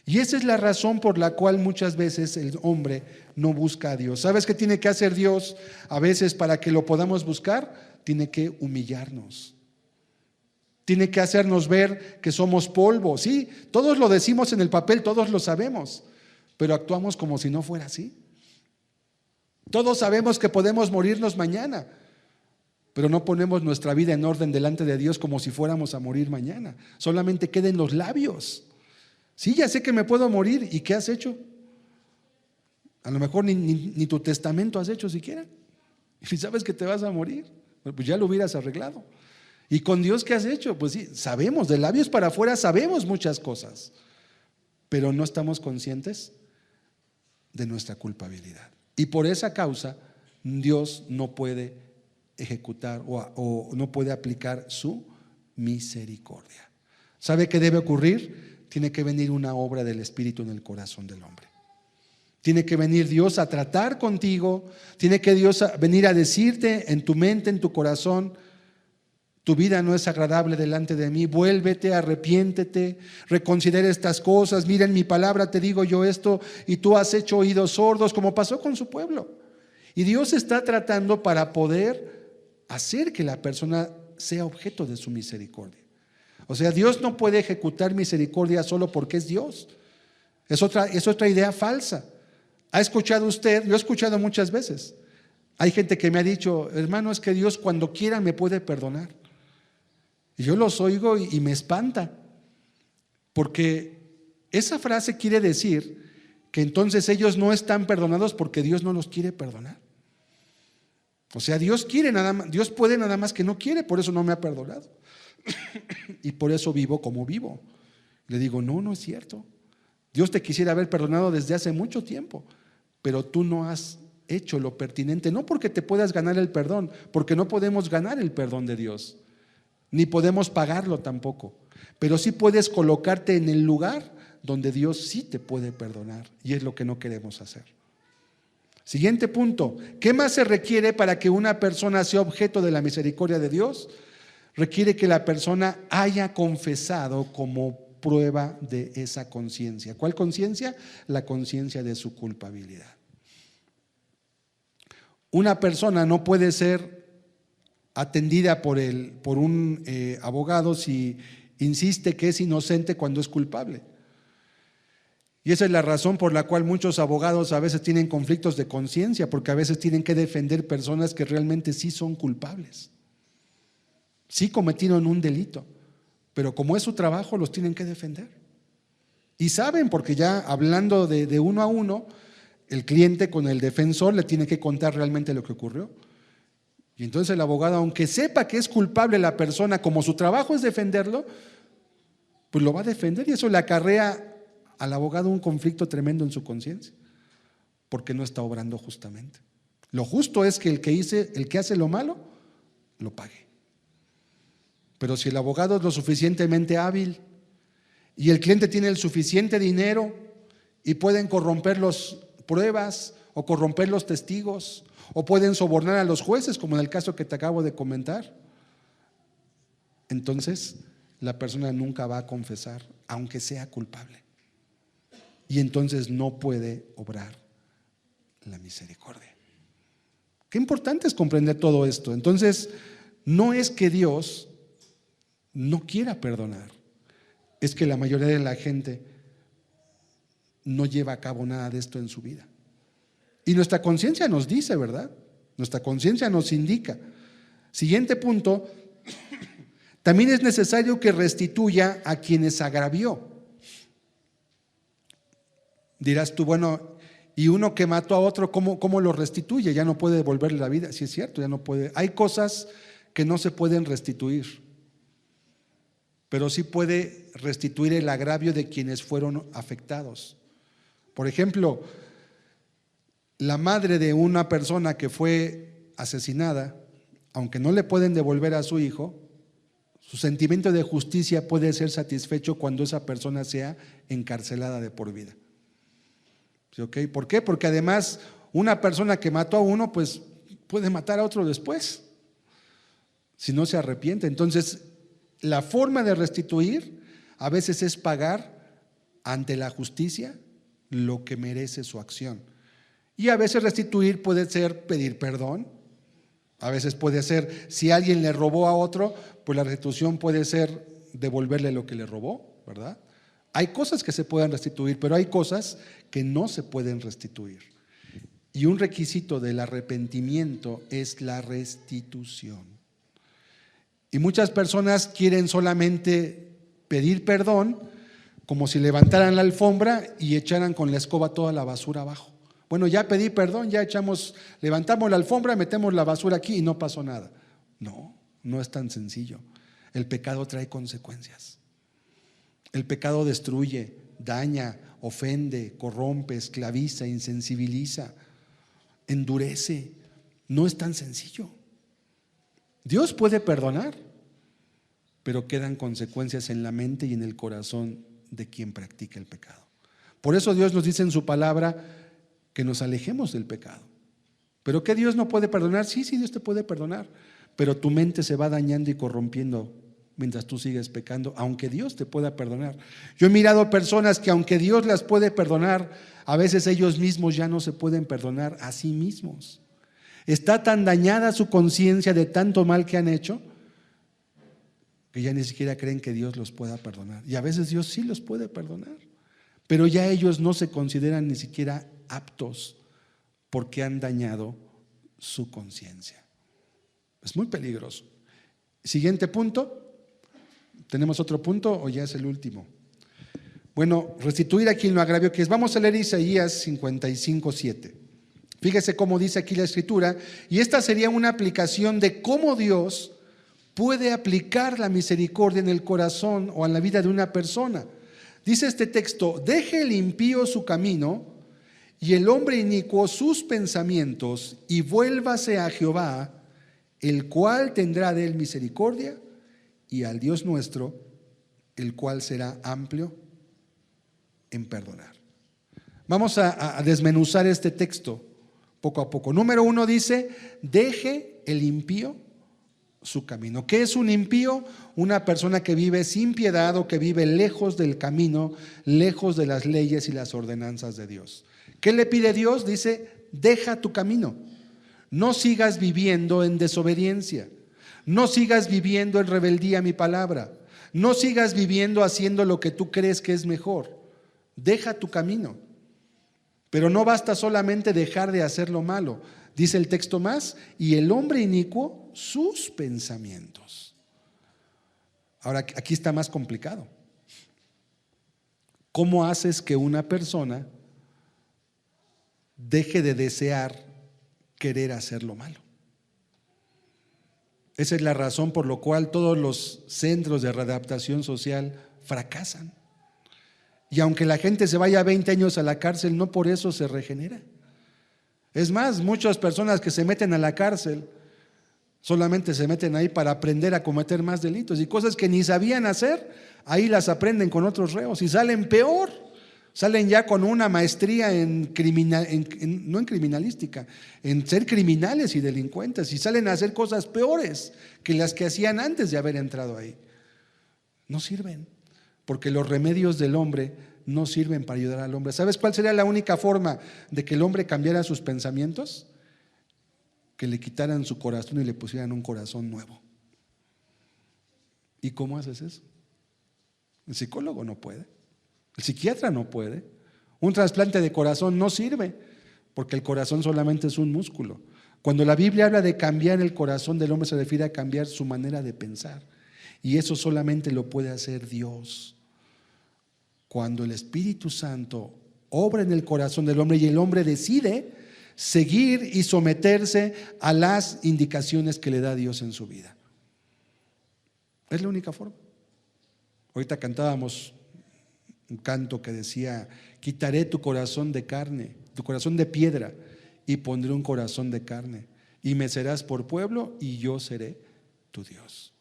Y esa es la razón por la cual muchas veces el hombre no busca a Dios. ¿Sabes qué tiene que hacer Dios a veces para que lo podamos buscar? Tiene que humillarnos. Tiene que hacernos ver que somos polvo. Sí, todos lo decimos en el papel, todos lo sabemos, pero actuamos como si no fuera así. Todos sabemos que podemos morirnos mañana, pero no ponemos nuestra vida en orden delante de Dios como si fuéramos a morir mañana. Solamente queda en los labios. Sí, ya sé que me puedo morir. ¿Y qué has hecho? A lo mejor ni tu testamento has hecho siquiera. Y sabes que te vas a morir. Pues ya lo hubieras arreglado. ¿Y con Dios qué has hecho? Pues sí, sabemos, de labios para afuera sabemos muchas cosas, pero no estamos conscientes de nuestra culpabilidad. Y por esa causa Dios no puede ejecutar o no puede aplicar su misericordia. ¿Sabe qué debe ocurrir? Tiene que venir una obra del Espíritu en el corazón del hombre. Tiene que venir Dios a tratar contigo. Tiene que Dios venir a decirte en tu mente, en tu corazón: tu vida no es agradable delante de mí, vuélvete, arrepiéntete, reconsidera estas cosas. Mira, en mi palabra te digo yo esto y tú has hecho oídos sordos, como pasó con su pueblo. Y Dios está tratando para poder hacer que la persona sea objeto de su misericordia. O sea, Dios no puede ejecutar misericordia solo porque es Dios. Es otra idea falsa. ¿Ha escuchado usted? Yo he escuchado muchas veces. Hay gente que me ha dicho: hermano, es que Dios cuando quiera me puede perdonar. Y yo los oigo y me espanta, porque esa frase quiere decir que entonces ellos no están perdonados porque Dios no los quiere perdonar. O sea, Dios quiere nada más, Dios puede nada más que no quiere, por eso no me ha perdonado. Y por eso vivo como vivo. Le digo: no es cierto. Dios te quisiera haber perdonado desde hace mucho tiempo, pero tú no has hecho lo pertinente, no porque te puedas ganar el perdón, porque no podemos ganar el perdón de Dios, ni podemos pagarlo tampoco, pero sí puedes colocarte en el lugar donde Dios sí te puede perdonar, y es lo que no queremos hacer. Siguiente punto: ¿qué más se requiere para que una persona sea objeto de la misericordia de Dios? Requiere que la persona haya confesado como prueba de esa conciencia. ¿Cuál conciencia? La conciencia de su culpabilidad. Una persona no puede ser atendida por un abogado si insiste que es inocente cuando es culpable. Y esa es la razón por la cual muchos abogados a veces tienen conflictos de conciencia, porque a veces tienen que defender personas que realmente sí son culpables. Sí cometieron un delito, pero como es su trabajo, los tienen que defender. Y saben, porque ya hablando de uno a uno, el cliente con el defensor le tiene que contar realmente lo que ocurrió. Y entonces el abogado, aunque sepa que es culpable la persona, como su trabajo es defenderlo, pues lo va a defender, y eso le acarrea al abogado un conflicto tremendo en su conciencia, porque no está obrando justamente. Lo justo es que el que hace lo malo, lo pague. Pero si el abogado es lo suficientemente hábil y el cliente tiene el suficiente dinero y pueden corromper las pruebas o corromper los testigos o pueden sobornar a los jueces, como en el caso que te acabo de comentar, entonces la persona nunca va a confesar, aunque sea culpable. Y entonces no puede obrar la misericordia. Qué importante es comprender todo esto. Entonces, no es que Dios no quiera perdonar, es que la mayoría de la gente no lleva a cabo nada de esto en su vida. Y nuestra conciencia nos dice, ¿verdad? Nuestra conciencia nos indica. Siguiente punto: también es necesario que restituya a quienes agravió. Dirás tú: bueno, y uno que mató a otro, ¿cómo lo restituye? Ya no puede devolverle la vida. Sí, es cierto, ya no puede. Hay cosas que no se pueden restituir, pero sí puede restituir el agravio de quienes fueron afectados. Por ejemplo, la madre de una persona que fue asesinada, aunque no le pueden devolver a su hijo, su sentimiento de justicia puede ser satisfecho cuando esa persona sea encarcelada de por vida. ¿Okay? ¿Por qué? Porque además una persona que mató a uno, pues puede matar a otro después. si no se arrepiente. Entonces, la forma de restituir a veces es pagar ante la justicia lo que merece su acción. Y a veces restituir puede ser pedir perdón. A veces puede ser, si alguien le robó a otro, pues la restitución puede ser devolverle lo que le robó, ¿verdad? Hay cosas que se pueden restituir, pero hay cosas que no se pueden restituir. Y un requisito del arrepentimiento es la restitución. Y muchas personas quieren solamente pedir perdón, como si levantaran la alfombra y echaran con la escoba toda la basura abajo. Bueno, ya pedí perdón, ya levantamos la alfombra, metemos la basura aquí y no pasó nada. No, no es tan sencillo. El pecado trae consecuencias. El pecado destruye, daña, ofende, corrompe, esclaviza, insensibiliza, endurece. No es tan sencillo. Dios puede perdonar, pero quedan consecuencias en la mente y en el corazón de quien practica el pecado. Por eso Dios nos dice en su palabra que nos alejemos del pecado. ¿Pero qué Dios no puede perdonar? Sí, Dios te puede perdonar, pero tu mente se va dañando y corrompiendo mientras tú sigues pecando, aunque Dios te pueda perdonar. Yo he mirado personas que aunque Dios las puede perdonar, a veces ellos mismos ya no se pueden perdonar a sí mismos. Está tan dañada su conciencia de tanto mal que han hecho que ya ni siquiera creen que Dios los pueda perdonar. Y a veces Dios sí los puede perdonar, pero ya ellos no se consideran ni siquiera aptos porque han dañado su conciencia. Es muy peligroso. Siguiente punto. ¿Tenemos otro punto o ya es el último? Bueno, restituir a quien lo agravió, que es, vamos a leer Isaías 55:7. Fíjese cómo dice aquí la escritura, y esta sería una aplicación de cómo Dios puede aplicar la misericordia en el corazón o en la vida de una persona. Dice este texto: deje el impío su camino y el hombre inicuo sus pensamientos, y vuélvase a Jehová, el cual tendrá de él misericordia, y al Dios nuestro, el cual será amplio en perdonar. Vamos a desmenuzar este texto poco a poco. Número 1 dice: deje el impío su camino. ¿Qué es un impío? Una persona que vive sin piedad o que vive lejos del camino, lejos de las leyes y las ordenanzas de Dios. ¿Qué le pide Dios? Dice: deja tu camino. No sigas viviendo en desobediencia. No sigas viviendo en rebeldía a mi palabra. No sigas viviendo haciendo lo que tú crees que es mejor. Deja tu camino. Pero no basta solamente dejar de hacer lo malo. Dice el texto más: y el hombre inicuo sus pensamientos. Ahora, aquí está más complicado. ¿Cómo haces que una persona deje de desear querer hacer lo malo? Esa es la razón por la cual todos los centros de readaptación social fracasan. Y aunque la gente se vaya 20 años a la cárcel, no por eso se regenera. Es más, muchas personas que se meten a la cárcel solamente se meten ahí para aprender a cometer más delitos, y cosas que ni sabían hacer, ahí las aprenden con otros reos y salen peor. Salen ya con una maestría no en criminalística, en ser criminales y delincuentes, y salen a hacer cosas peores que las que hacían antes de haber entrado ahí. No sirven, porque los remedios del hombre no sirven para ayudar al hombre. ¿Sabes cuál sería la única forma de que el hombre cambiara sus pensamientos? Que le quitaran su corazón y le pusieran un corazón nuevo. ¿Y cómo haces eso? El psicólogo no puede, el psiquiatra no puede. Un trasplante de corazón no sirve, porque el corazón solamente es un músculo. Cuando la Biblia habla de cambiar el corazón del hombre, se refiere a cambiar su manera de pensar, y eso solamente lo puede hacer Dios. Cuando el Espíritu Santo obra en el corazón del hombre y el hombre decide seguir y someterse a las indicaciones que le da Dios en su vida. Es la única forma. Ahorita cantábamos un canto que decía: quitaré tu corazón de carne, tu corazón de piedra, y pondré un corazón de carne, y me serás por pueblo y yo seré tu Dios.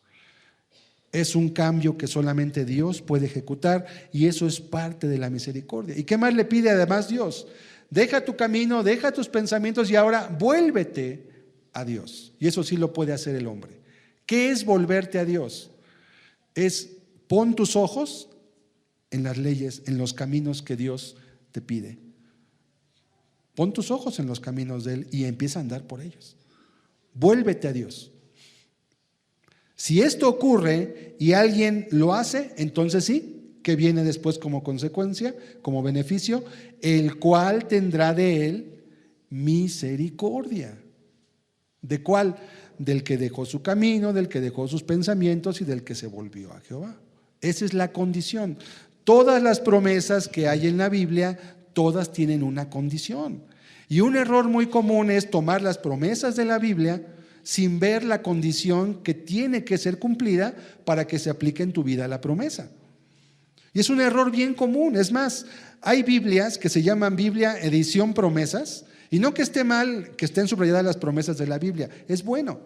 Es un cambio que solamente Dios puede ejecutar, y eso es parte de la misericordia. ¿Y qué más le pide además Dios? Deja tu camino, deja tus pensamientos y ahora vuélvete a Dios. Y eso sí lo puede hacer el hombre. ¿Qué es volverte a Dios? Es pon tus ojos en las leyes, en los caminos que Dios te pide. Pon tus ojos en los caminos de Él y empieza a andar por ellos. Vuélvete a Dios. Si esto ocurre y alguien lo hace, entonces sí, que viene después como consecuencia, como beneficio, el cual tendrá de Él misericordia. ¿De cuál? Del que dejó su camino, del que dejó sus pensamientos y del que se volvió a Jehová. Esa es la condición. Todas las promesas que hay en la Biblia, todas tienen una condición. Y un error muy común es tomar las promesas de la Biblia sin ver la condición que tiene que ser cumplida para que se aplique en tu vida la promesa. Y es un error bien común. Es más, hay Biblias que se llaman Biblia edición promesas, y no que esté mal que estén subrayadas las promesas de la Biblia, es bueno.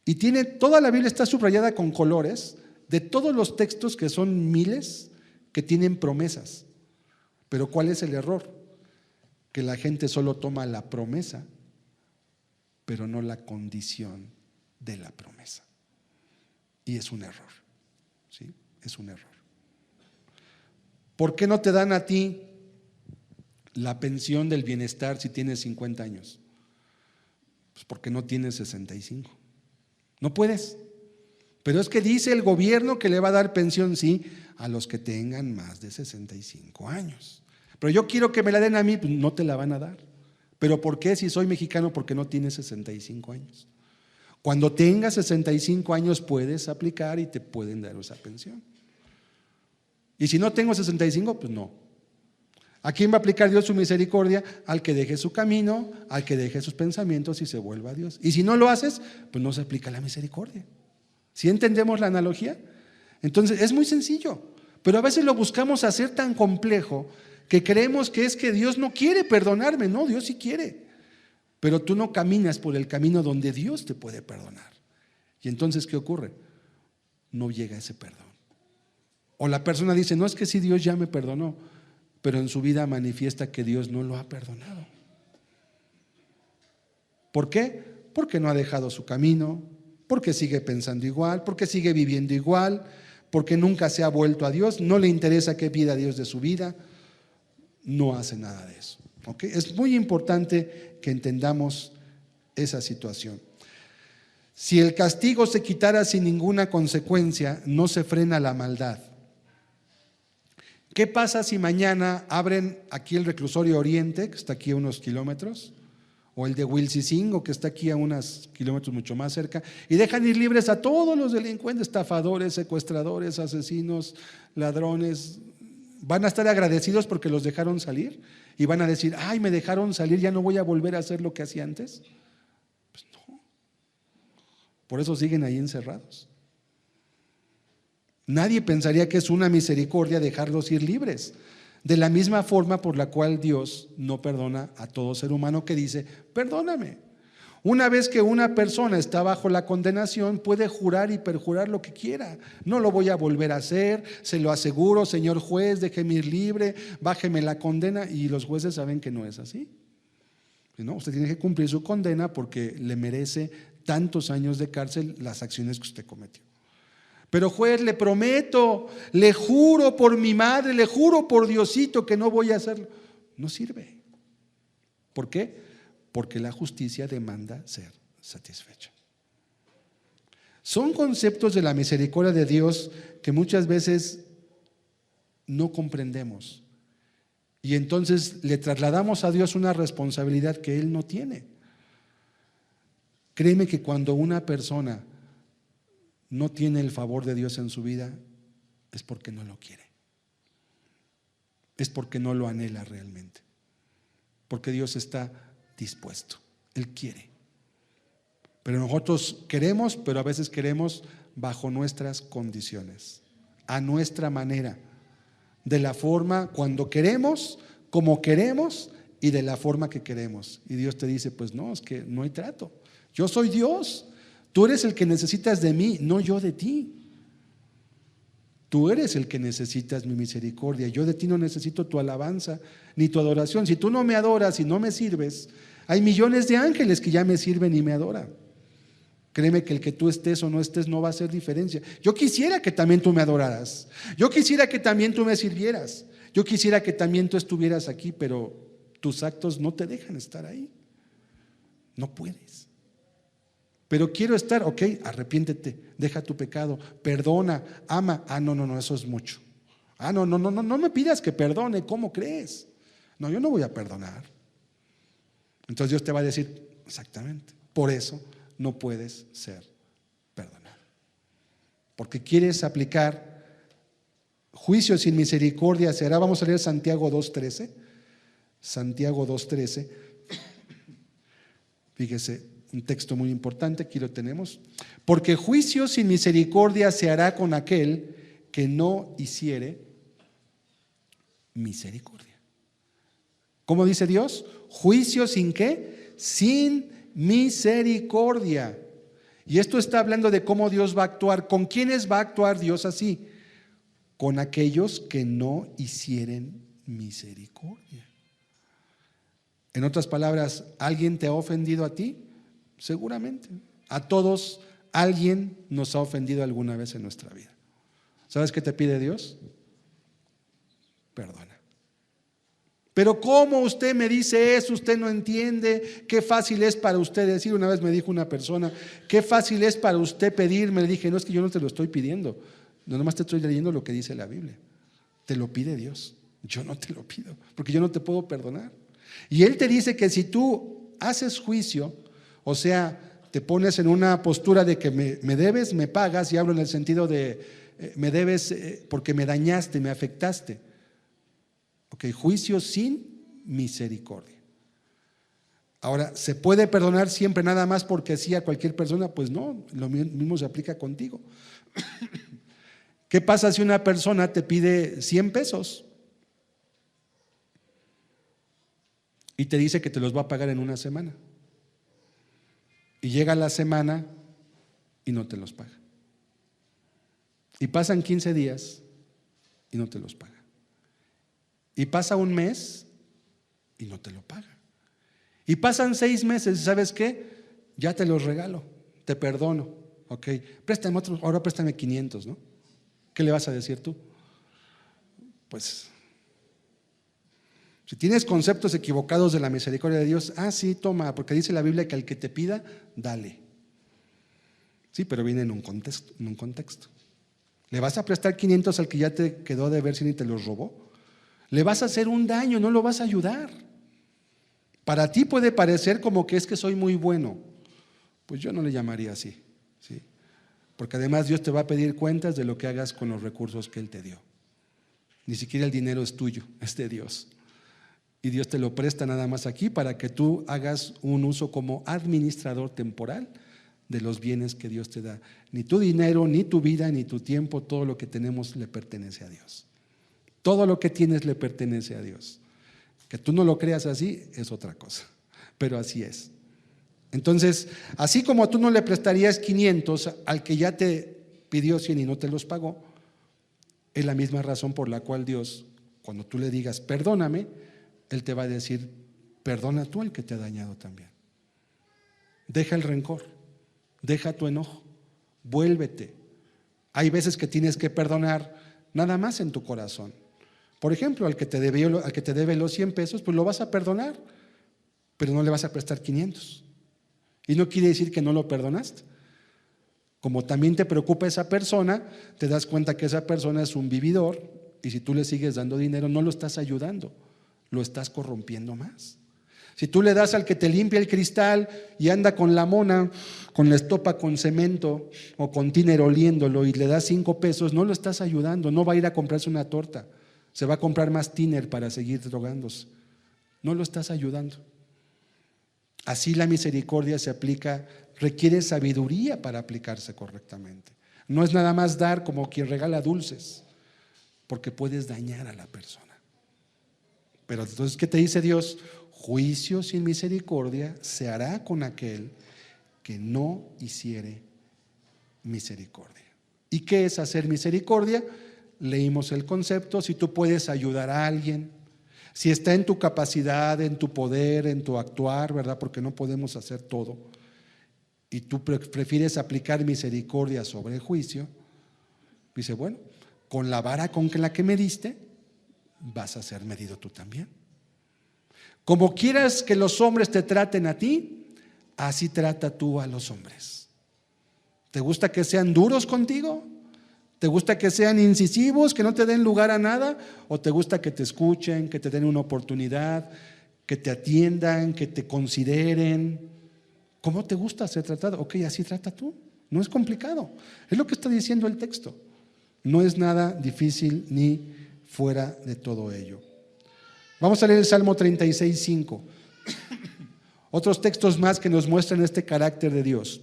Y toda la Biblia está subrayada con colores de todos los textos, que son miles, que tienen promesas. Pero ¿cuál es el error? Que la gente solo toma la promesa, pero no la condición de la promesa. Y es un error, ¿sí? Es un error. ¿Por qué no te dan a ti la pensión del bienestar si tienes 50 años? Pues porque no tienes 65. No puedes. Pero es que dice el gobierno que le va a dar pensión, sí, a los que tengan más de 65 años. Pero yo quiero que me la den a mí, pues no te la van a dar. ¿Pero por qué si soy mexicano? Porque no tienes 65 años. Cuando tengas 65 años puedes aplicar y te pueden dar esa pensión. Y si no tengo 65, pues no. ¿A quién va a aplicar Dios su misericordia? Al que deje su camino, al que deje sus pensamientos y se vuelva a Dios. Y si no lo haces, pues no se aplica la misericordia. ¿Sí entendemos la analogía? Entonces es muy sencillo, pero a veces lo buscamos hacer tan complejo que creemos que es que Dios no quiere perdonarme. No, Dios sí quiere, pero tú no caminas por el camino donde Dios te puede perdonar. Y entonces, ¿qué ocurre? No llega ese perdón. O la persona dice, no, es que sí, Dios ya me perdonó, pero en su vida manifiesta que Dios no lo ha perdonado. ¿Por qué? Porque no ha dejado su camino, porque sigue pensando igual, porque sigue viviendo igual, porque nunca se ha vuelto a Dios, no le interesa qué pida Dios de su vida, no hace nada de eso. ¿Okay? Es muy importante que entendamos esa situación. Si el castigo se quitara sin ninguna consecuencia, no se frena la maldad. ¿Qué pasa si mañana abren aquí el reclusorio Oriente, que está aquí a unos kilómetros, o el de Huilcicingo, que está aquí a unos kilómetros mucho más cerca, y dejan ir libres a todos los delincuentes, estafadores, secuestradores, asesinos, ladrones? ¿Van a estar agradecidos porque los dejaron salir? ¿Y van a decir, ay, me dejaron salir, ya no voy a volver a hacer lo que hacía antes? Pues no. Por eso siguen ahí encerrados. Nadie pensaría que es una misericordia dejarlos ir libres. De la misma forma por la cual Dios no perdona a todo ser humano que dice, perdóname. Una vez que una persona está bajo la condenación, puede jurar y perjurar lo que quiera. No lo voy a volver a hacer, se lo aseguro, señor juez, déjeme ir libre, bájeme la condena. Y los jueces saben que no es así. No, usted tiene que cumplir su condena porque le merece tantos años de cárcel las acciones que usted cometió. Pero juez, le prometo, le juro por mi madre, le juro por Diosito que no voy a hacerlo. No sirve. ¿Por qué? Porque la justicia demanda ser satisfecha. Son conceptos de la misericordia de Dios que muchas veces no comprendemos. Y entonces le trasladamos a Dios una responsabilidad que Él no tiene. Créeme que cuando una persona no tiene el favor de Dios en su vida, es porque no lo quiere. Es porque no lo anhela realmente. Porque Dios está dispuesto, Él quiere. Pero nosotros queremos, pero a veces queremos bajo nuestras condiciones, a nuestra manera, de la forma cuando queremos, como queremos y de la forma que queremos. Y Dios te dice, pues no, es que no hay trato. Yo soy Dios, tú eres el que necesitas de mí, no yo de ti. Tú eres el que necesitas mi misericordia. Yo de ti no necesito tu alabanza ni tu adoración. Si tú no me adoras y no me sirves, hay millones de ángeles que ya me sirven y me adoran. Créeme que el que tú estés o no estés no va a hacer diferencia. Yo quisiera que también tú me adoraras. Yo quisiera que también tú me sirvieras. Yo quisiera que también tú estuvieras aquí, pero tus actos no te dejan estar ahí. No puedes. Pero quiero estar, ok, arrepiéntete, deja tu pecado, perdona, ama. No, eso es mucho. No me pidas que perdone, ¿cómo crees? No, yo no voy a perdonar. Entonces Dios te va a decir, exactamente, por eso no puedes ser perdonado. Porque quieres aplicar juicio sin misericordia será. Vamos a leer Santiago 2:13. Santiago 2:13. Fíjese, un texto muy importante, aquí lo tenemos. Porque juicio sin misericordia se hará con aquel que no hiciere misericordia. ¿Cómo dice Dios? Juicio sin ¿qué? Sin misericordia. Y esto está hablando de cómo Dios va a actuar. ¿Con quiénes va a actuar Dios así? Con aquellos que no hicieren misericordia. En otras palabras, ¿alguien te ha ofendido a ti? Seguramente. A todos alguien nos ha ofendido alguna vez en nuestra vida. ¿Sabes qué te pide Dios? Perdona. Pero ¿cómo usted me dice eso? Usted no entiende. Qué fácil es para usted decir. Una vez me dijo una persona, qué fácil es para usted pedirme. Le dije, no, es que yo no te lo estoy pidiendo. No, nomás te estoy leyendo lo que dice la Biblia. Te lo pide Dios. Yo no te lo pido, porque yo no te puedo perdonar. Y Él te dice que si tú haces juicio, o sea, te pones en una postura de que me debes, me pagas, y hablo en el sentido de me debes porque me dañaste, me afectaste. Ok, juicio sin misericordia. Ahora, ¿se puede perdonar siempre nada más porque sí a cualquier persona? Pues no, lo mismo se aplica contigo. ¿Qué pasa si una persona te pide 100 pesos y te dice que te los va a pagar en una semana? Y llega la semana y no te los paga. Y pasan 15 días y no te los paga. Y pasa un mes y no te lo paga. Y pasan 6 meses y ¿sabes qué? Ya te los regalo, te perdono. Ok, préstame otros, ahora préstame 500, ¿no? ¿Qué le vas a decir tú? Pues, si tienes conceptos equivocados de la misericordia de Dios, sí, toma, porque dice la Biblia que al que te pida, dale. Sí, pero viene en un contexto. ¿Le vas a prestar 500 al que ya te quedó de ver si ni te los robó? Le vas a hacer un daño, no lo vas a ayudar. Para ti puede parecer como que es que soy muy bueno. Pues yo no le llamaría así, ¿sí? Porque además Dios te va a pedir cuentas de lo que hagas con los recursos que Él te dio. Ni siquiera el dinero es tuyo, es de Dios. Y Dios te lo presta nada más aquí para que tú hagas un uso como administrador temporal de los bienes que Dios te da. Ni tu dinero, ni tu vida, ni tu tiempo, todo lo que tenemos le pertenece a Dios. Todo lo que tienes le pertenece a Dios. Que tú no lo creas así es otra cosa, pero así es. Entonces, así como tú no le prestarías 500 al que ya te pidió 100 y no te los pagó, es la misma razón por la cual Dios, cuando tú le digas perdóname, Él te va a decir perdona tú al que te ha dañado también. Deja el rencor, deja tu enojo, vuélvete. Hay veces que tienes que perdonar nada más en tu corazón. Por ejemplo, al que te debe los 100 pesos, pues lo vas a perdonar, pero no le vas a prestar 500. Y no quiere decir que no lo perdonaste. Como también te preocupa esa persona, te das cuenta que esa persona es un vividor, y si tú le sigues dando dinero, no lo estás ayudando, lo estás corrompiendo más. Si tú le das al que te limpia el cristal y anda con la mona, con la estopa con cemento o con tiner oliéndolo y le das 5 pesos, no lo estás ayudando, no va a ir a comprarse una torta. Se va a comprar más tiner para seguir drogándose. No lo estás ayudando. Así la misericordia se aplica, requiere sabiduría para aplicarse correctamente. No es nada más dar como quien regala dulces, porque puedes dañar a la persona. Pero entonces, ¿qué te dice Dios? Juicio sin misericordia se hará con aquel que no hiciere misericordia. ¿Y qué es hacer misericordia? Leímos el concepto. Si tú puedes ayudar a alguien, si está en tu capacidad, en tu poder, en tu actuar, ¿verdad? Porque no podemos hacer todo. y tú prefieres aplicar misericordia sobre el juicio, dice, bueno, con la vara con la que me diste, vas a ser medido tú también. Como quieras que los hombres te traten a ti, así trata tú a los hombres. ¿Te gusta que sean duros contigo? ¿Te gusta que sean incisivos, que no te den lugar a nada? ¿O te gusta que te escuchen, que te den una oportunidad, que te atiendan, que te consideren? ¿Cómo te gusta ser tratado? Ok, así trata tú. No es complicado. Es lo que está diciendo el texto. No es nada difícil ni fuera de todo ello. Vamos a leer el Salmo 36:5. Otros textos más que nos muestran este carácter de Dios.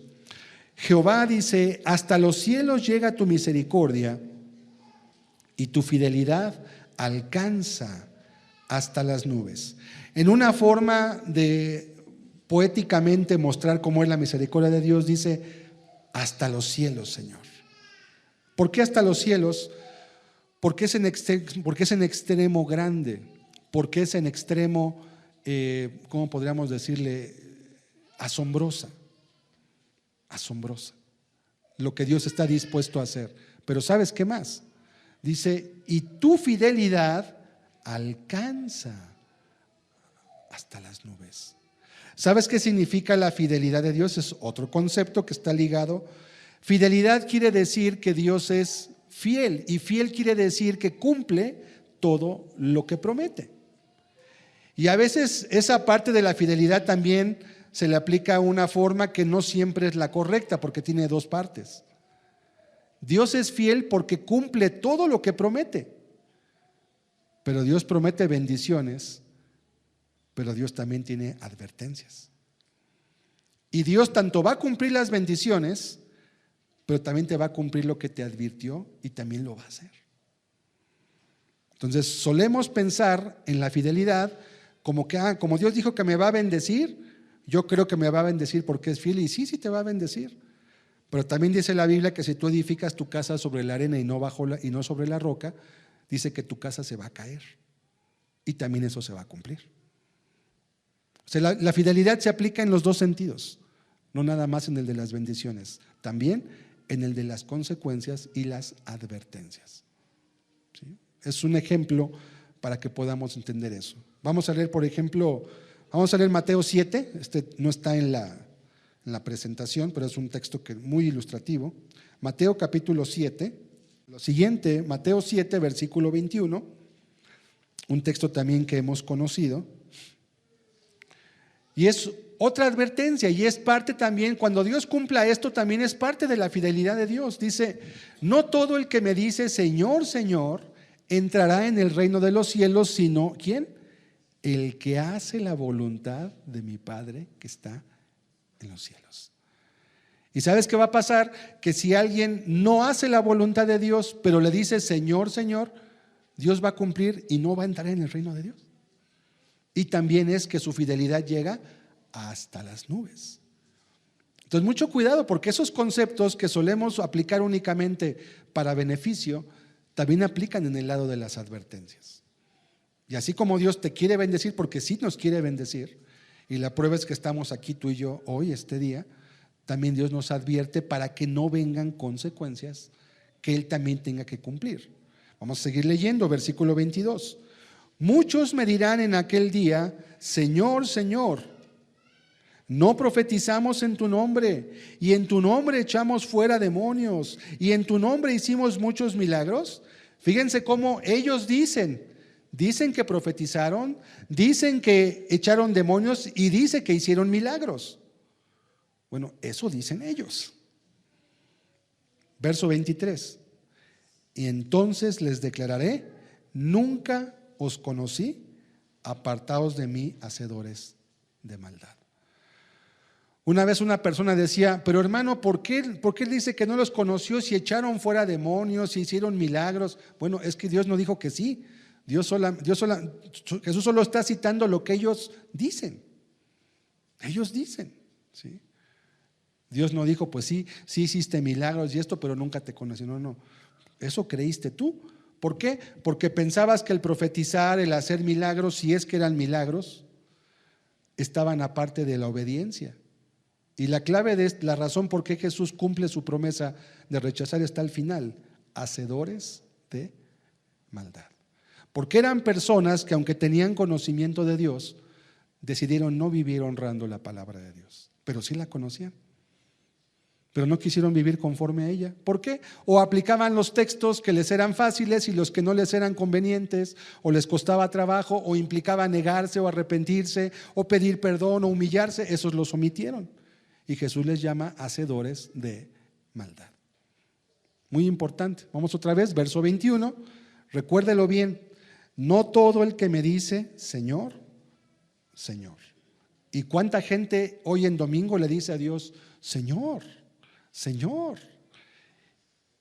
Jehová dice: hasta los cielos llega tu misericordia y tu fidelidad alcanza hasta las nubes. En una forma de poéticamente mostrar cómo es la misericordia de Dios, dice: hasta los cielos, Señor. ¿Por qué hasta los cielos? Porque es en extremo grande, porque es en extremo, ¿cómo podríamos decirle? Asombrosa. Lo que Dios está dispuesto a hacer. Pero ¿sabes qué más? Dice: y tu fidelidad alcanza hasta las nubes. ¿Sabes qué significa la fidelidad de Dios? Es otro concepto que está ligado. Fidelidad quiere decir que Dios es fiel, y fiel quiere decir que cumple todo lo que promete. Y a veces esa parte de la fidelidad también se le aplica una forma que no siempre es la correcta, porque tiene dos partes. Dios es fiel porque cumple todo lo que promete, pero Dios promete bendiciones, pero Dios también tiene advertencias. Y Dios tanto va a cumplir las bendiciones, pero también te va a cumplir lo que te advirtió, y también lo va a hacer. Entonces solemos pensar en la fidelidad como que, como Dios dijo que me va a bendecir, yo creo que me va a bendecir porque es fiel, y sí te va a bendecir. Pero también dice la Biblia que si tú edificas tu casa sobre la arena y no sobre la roca, dice que tu casa se va a caer, y también eso se va a cumplir. O sea, la fidelidad se aplica en los dos sentidos, no nada más en el de las bendiciones, también en el de las consecuencias y las advertencias. ¿Sí? Es un ejemplo para que podamos entender eso. Vamos a leer, por ejemplo, Mateo 7, este no está en la presentación, pero es un texto muy ilustrativo. Mateo capítulo 7, lo siguiente, Mateo 7, versículo 21, un texto también que hemos conocido. Y es otra advertencia, y es parte también, cuando Dios cumpla esto, también es parte de la fidelidad de Dios. Dice: no todo el que me dice Señor, Señor, entrará en el reino de los cielos, sino ¿quién? El que hace la voluntad de mi Padre que está en los cielos. ¿Y sabes qué va a pasar? Que si alguien no hace la voluntad de Dios, pero le dice Señor, Señor, Dios va a cumplir y no va a entrar en el reino de Dios. Y también es que su fidelidad llega hasta las nubes. Entonces mucho cuidado, porque esos conceptos que solemos aplicar únicamente para beneficio, también aplican en el lado de las advertencias. Y así como Dios te quiere bendecir, porque sí nos quiere bendecir, y la prueba es que estamos aquí tú y yo hoy, este día, también Dios nos advierte para que no vengan consecuencias que Él también tenga que cumplir. Vamos a seguir leyendo, versículo 22. Muchos me dirán en aquel día: Señor, Señor, ¿no profetizamos en tu nombre, y en tu nombre echamos fuera demonios, y en tu nombre hicimos muchos milagros? Fíjense cómo ellos dicen que profetizaron, dicen que echaron demonios, y dice que hicieron milagros. Bueno, eso dicen ellos. Verso 23. Y entonces les declararé: nunca os conocí, apartaos de mí, hacedores de maldad. Una vez una persona decía: pero hermano, ¿por qué dice que no los conoció si echaron fuera demonios, si hicieron milagros? Bueno, es que Dios no dijo que sí. Jesús solo está citando lo que ellos dicen. Ellos dicen, ¿sí? Dios no dijo: pues sí hiciste milagros y esto, pero nunca te conocí. No, eso creíste tú. ¿Por qué? Porque pensabas que el profetizar, el hacer milagros, si es que eran milagros, estaban aparte de la obediencia. Y la clave de la razón por qué Jesús cumple su promesa de rechazar está al final: hacedores de maldad. Porque eran personas que, aunque tenían conocimiento de Dios, decidieron no vivir honrando la palabra de Dios, pero sí la conocían, pero no quisieron vivir conforme a ella. ¿Por qué? O aplicaban los textos que les eran fáciles y los que no les eran convenientes, o les costaba trabajo, o implicaba negarse o arrepentirse, o pedir perdón o humillarse. Esos los omitieron. Y Jesús les llama hacedores de maldad. Muy importante. Vamos otra vez, verso 21. Recuérdelo bien. No todo el que me dice Señor, Señor. ¿Y cuánta gente hoy en domingo le dice a Dios Señor, Señor?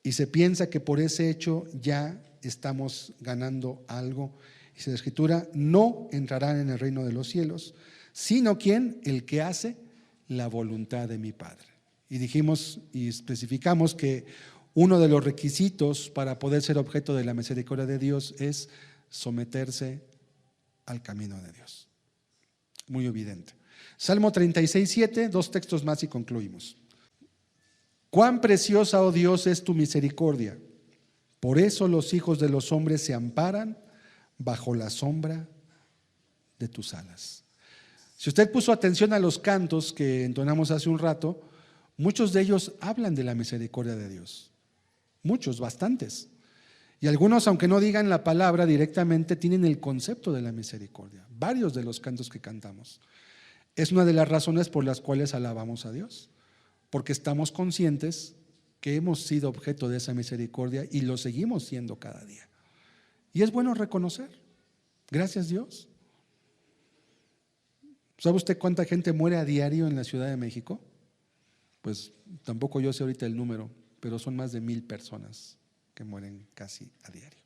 Y se piensa que por ese hecho ya estamos ganando algo. Dice la Escritura: no entrarán en el reino de los cielos, sino ¿quién? El que hace la voluntad de mi Padre. Y dijimos y especificamos que uno de los requisitos para poder ser objeto de la misericordia de Dios es someterse al camino de Dios. Muy evidente. Salmo 36:7, 2 textos más y concluimos. Cuán preciosa, oh Dios, es tu misericordia. Por eso los hijos de los hombres se amparan bajo la sombra de tus alas. Si usted puso atención a los cantos que entonamos hace un rato, muchos de ellos hablan de la misericordia de Dios. Muchos, bastantes. Y algunos, aunque no digan la palabra directamente, tienen el concepto de la misericordia. Varios de los cantos que cantamos. Es una de las razones por las cuales alabamos a Dios, porque estamos conscientes que hemos sido objeto de esa misericordia y lo seguimos siendo cada día. Y es bueno reconocer. Gracias, Dios. ¿Sabe usted cuánta gente muere a diario en la Ciudad de México? Pues tampoco yo sé ahorita el número, pero son más de 1,000 personas que mueren casi a diario.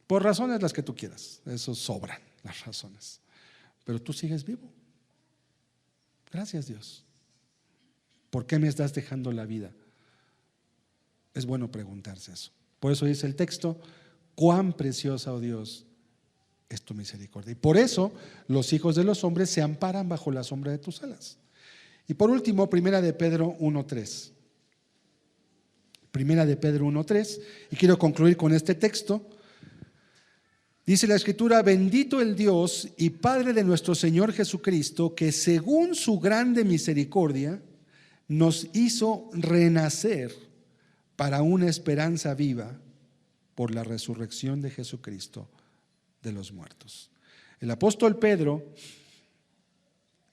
Por razones las que tú quieras, eso sobran las razones. Pero tú sigues vivo. Gracias, Dios. ¿Por qué me estás dejando la vida? Es bueno preguntarse eso. Por eso dice el texto: cuán preciosa, oh Dios, es tu misericordia. Y por eso los hijos de los hombres se amparan bajo la sombra de tus alas. Y por último, Primera de Pedro 1:3. Primera de Pedro 1:3, y quiero concluir con este texto. Dice la Escritura: bendito el Dios y Padre de nuestro Señor Jesucristo, que según su grande misericordia nos hizo renacer para una esperanza viva por la resurrección de Jesucristo de los muertos. El apóstol Pedro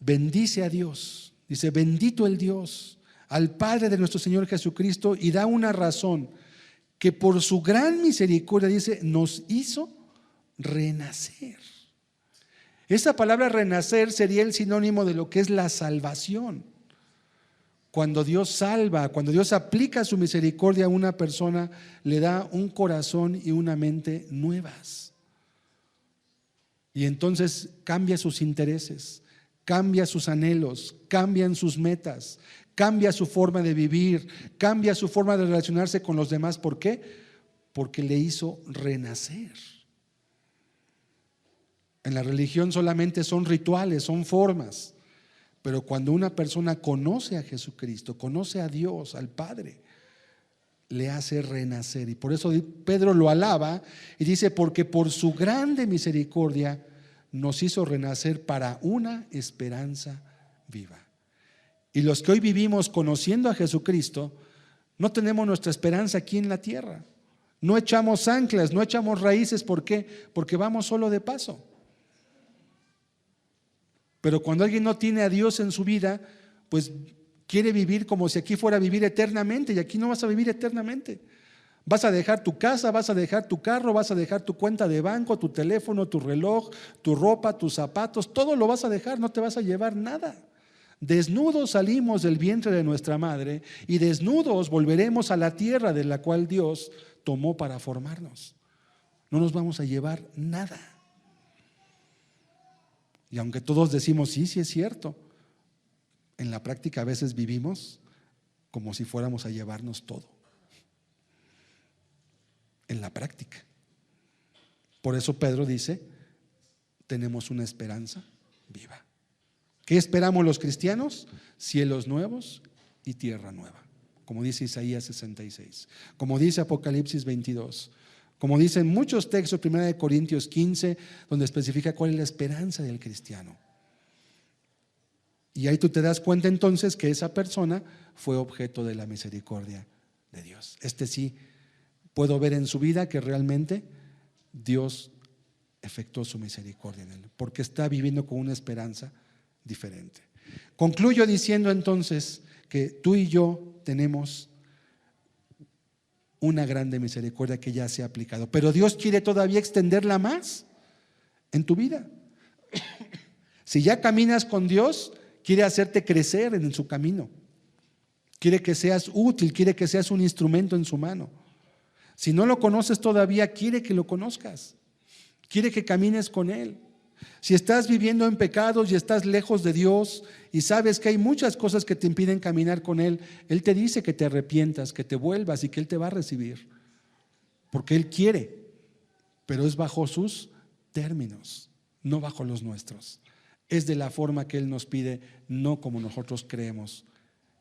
bendice a Dios, dice: bendito el Dios, al Padre de nuestro Señor Jesucristo, y da una razón: que por su gran misericordia, dice, nos hizo renacer. Esa palabra renacer sería el sinónimo de lo que es la salvación. Cuando Dios salva, cuando Dios aplica su misericordia a una persona, le da un corazón y una mente nuevas. Y entonces cambia sus intereses, cambia sus anhelos, cambian sus metas, cambia su forma de vivir, cambia su forma de relacionarse con los demás. ¿Por qué? Porque le hizo renacer. En la religión solamente son rituales, son formas. Pero cuando una persona conoce a Jesucristo, conoce a Dios, al Padre, le hace renacer. Y por eso Pedro lo alaba y dice: porque por su grande misericordia nos hizo renacer para una esperanza viva. Y los que hoy vivimos conociendo a Jesucristo, no tenemos nuestra esperanza aquí en la tierra. No echamos anclas, no echamos raíces. ¿Por qué? Porque vamos solo de paso. Pero cuando alguien no tiene a Dios en su vida, pues quiere vivir como si aquí fuera a vivir eternamente, y aquí no vas a vivir eternamente. Vas a dejar tu casa, vas a dejar tu carro, vas a dejar tu cuenta de banco, tu teléfono, tu reloj, tu ropa, tus zapatos, todo lo vas a dejar, no te vas a llevar nada. Desnudos salimos del vientre de nuestra madre y desnudos volveremos a la tierra de la cual Dios tomó para formarnos. No nos vamos a llevar nada. Y aunque todos decimos sí, sí es cierto, en la práctica a veces vivimos como si fuéramos a llevarnos todo. En la práctica. Por eso Pedro dice: tenemos una esperanza viva. ¿Qué esperamos los cristianos? Cielos nuevos y tierra nueva, como dice Isaías 66, como dice Apocalipsis 22, como dicen muchos textos, 1 Corintios 15, donde especifica cuál es la esperanza del cristiano. Y ahí tú te das cuenta entonces que esa persona fue objeto de la misericordia de Dios. Sí, puedo ver en su vida que realmente Dios efectuó su misericordia en él, porque está viviendo con una esperanza diferente. Concluyo diciendo entonces que tú y yo tenemos una grande misericordia que ya se ha aplicado, pero Dios quiere todavía extenderla más en tu vida. Si ya caminas con Dios, quiere hacerte crecer en su camino, quiere que seas útil, quiere que seas un instrumento en su mano. Si no lo conoces todavía, quiere que lo conozcas, quiere que camines con Él. Si estás viviendo en pecados y estás lejos de Dios y sabes que hay muchas cosas que te impiden caminar con Él, Él te dice que te arrepientas, que te vuelvas y que Él te va a recibir, porque Él quiere, pero es bajo sus términos, no bajo los nuestros. Es de la forma que Él nos pide, no como nosotros creemos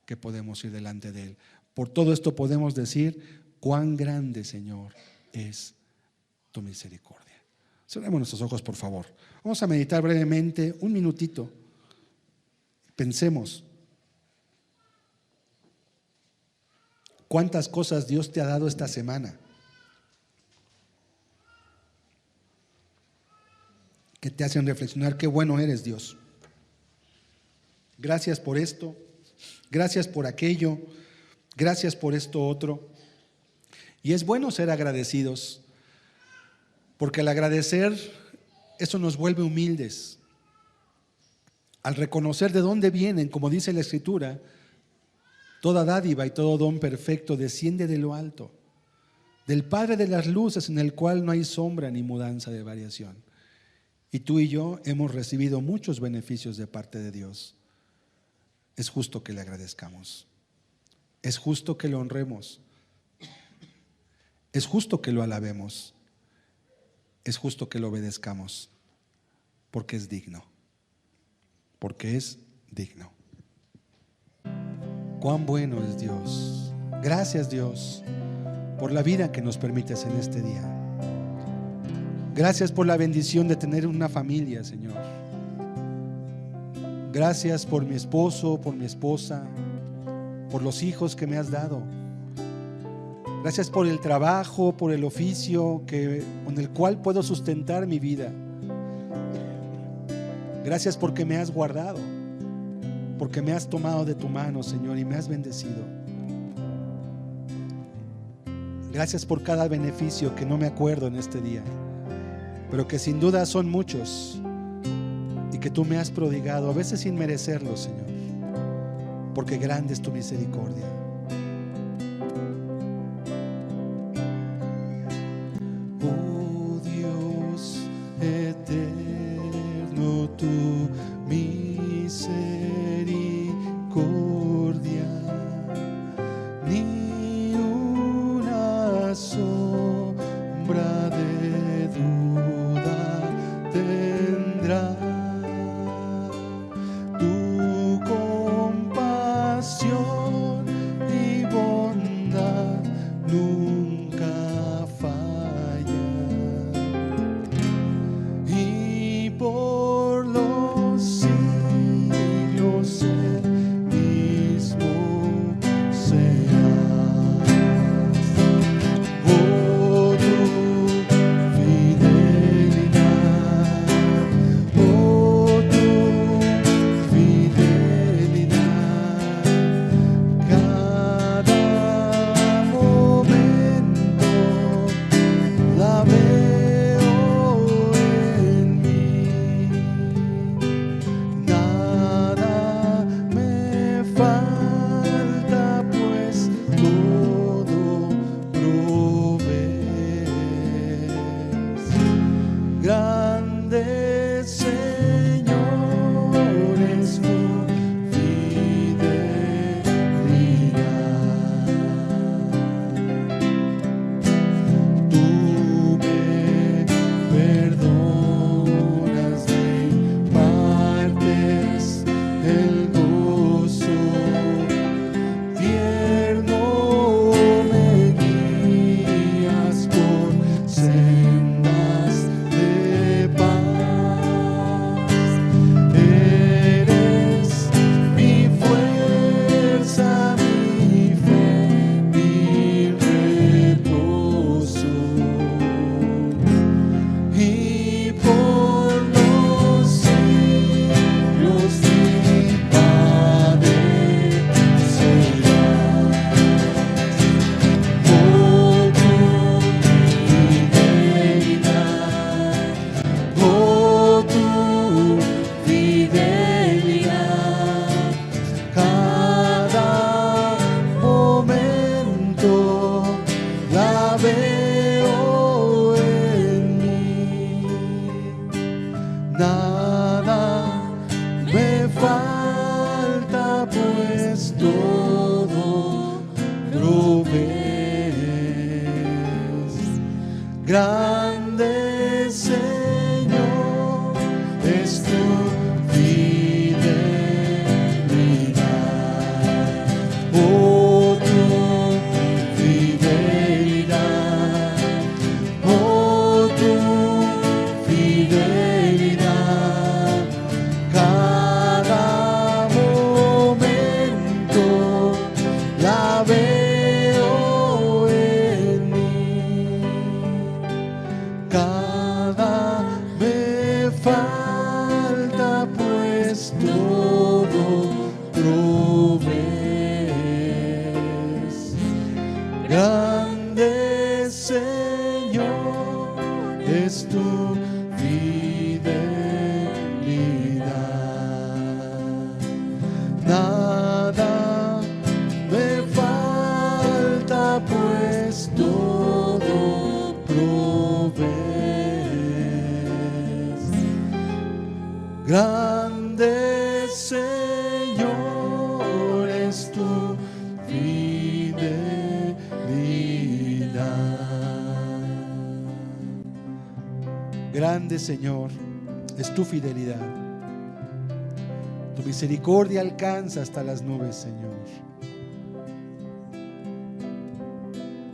que podemos ir delante de Él. Por todo esto podemos decir: cuán grande, Señor, es tu misericordia. Cerremos nuestros ojos, por favor. Vamos a meditar brevemente, un minutito. Pensemos. ¿Cuántas cosas Dios te ha dado esta semana que te hacen reflexionar qué bueno eres, Dios? Gracias por esto, gracias por aquello, gracias por esto otro. Y es bueno ser agradecidos, porque al agradecer, eso nos vuelve humildes. Al reconocer de dónde vienen, como dice la Escritura, toda dádiva y todo don perfecto desciende de lo alto, del Padre de las luces, en el cual no hay sombra ni mudanza de variación. Y tú y yo hemos recibido muchos beneficios de parte de Dios. Es justo que le agradezcamos, es justo que lo honremos, es justo que lo alabemos, es justo que lo obedezcamos, porque es digno, porque es digno. Cuán bueno es Dios. Gracias, Dios, por la vida que nos permites en este día. Gracias por la bendición de tener una familia, Señor. Gracias por mi esposo, por mi esposa, por los hijos que me has dado. Gracias por el trabajo, por el oficio con el cual puedo sustentar mi vida. Gracias porque me has guardado, porque me has tomado de tu mano, Señor, y me has bendecido. Gracias por cada beneficio que no me acuerdo en este día, pero que sin duda son muchos y que tú me has prodigado, a veces sin merecerlo, Señor, porque grande es tu misericordia. Tu misericordia ni una sombra de duda tendrá. Tu compasión pues todo provees. Grande, Señor, es tu fidelidad. Oh, tu fidelidad. Oh, tu fidelidad. Cada momento la veo en mí. Cada me falta, pues todo provees. Grande, Señor, es tu fidelidad. Nada me falta, pues todo provees. Grande, Señor, es tu fidelidad. Grande, Señor, es tu fidelidad. Tu misericordia alcanza hasta las nubes, Señor.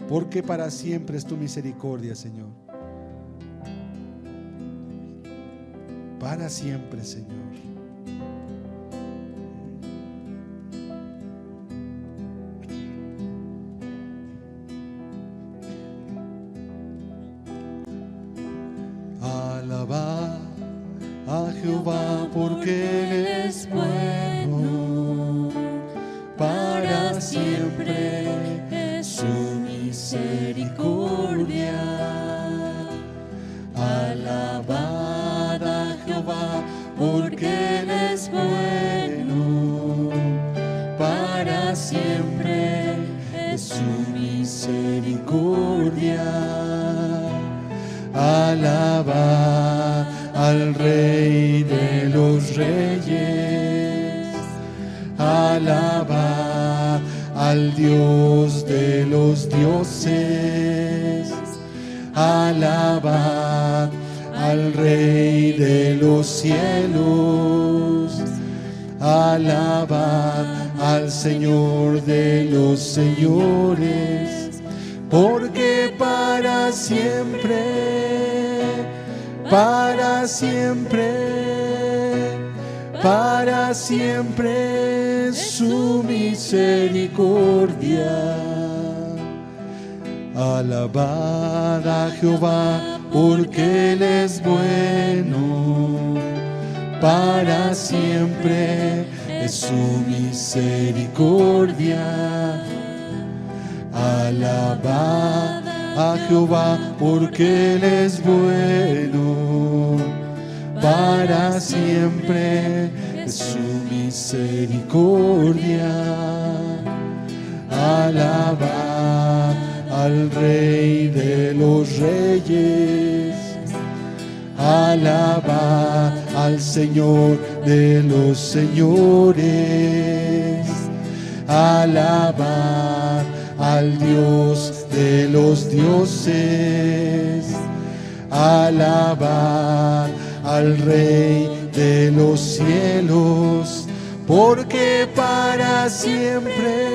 Porque para siempre es tu misericordia, Señor. Para siempre, Señor. Alaba a Jehová porque Él es bueno, para siempre es su misericordia. Alabad a Jehová porque Él es bueno, para siempre es su misericordia. Alabad al Rey de los Reyes, alabad al Dios de los dioses, alabad al Rey de los cielos, alabad al Señor de los señores, porque para siempre es su misericordia. Alabad a Jehová porque Él es bueno, para siempre es su misericordia. Alabad a Jehová porque Él es bueno, para siempre es su misericordia. Alabad al Rey de los Reyes, alabad al Señor de los señores, alabad al Dios de los dioses, alabad al Rey de los cielos, porque para siempre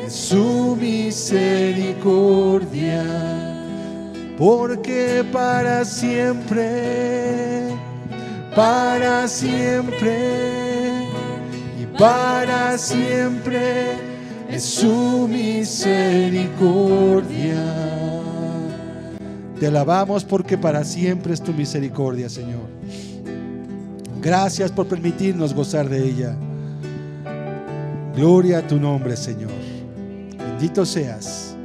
es su misericordia, porque para siempre y para siempre es su misericordia. Te alabamos porque para siempre es tu misericordia, Señor. Gracias por permitirnos gozar de ella. Gloria a tu nombre, Señor. Bendito seas,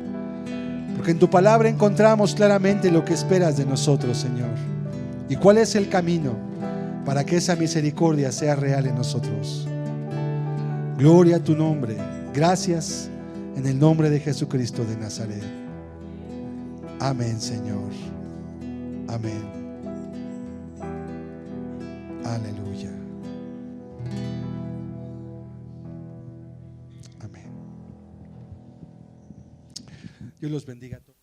porque en tu palabra encontramos claramente lo que esperas de nosotros, Señor, y cuál es el camino para que esa misericordia sea real en nosotros. Gloria a tu nombre. Gracias en el nombre de Jesucristo de Nazaret. Amén, Señor. Amén. Amén. Dios los bendiga a todos.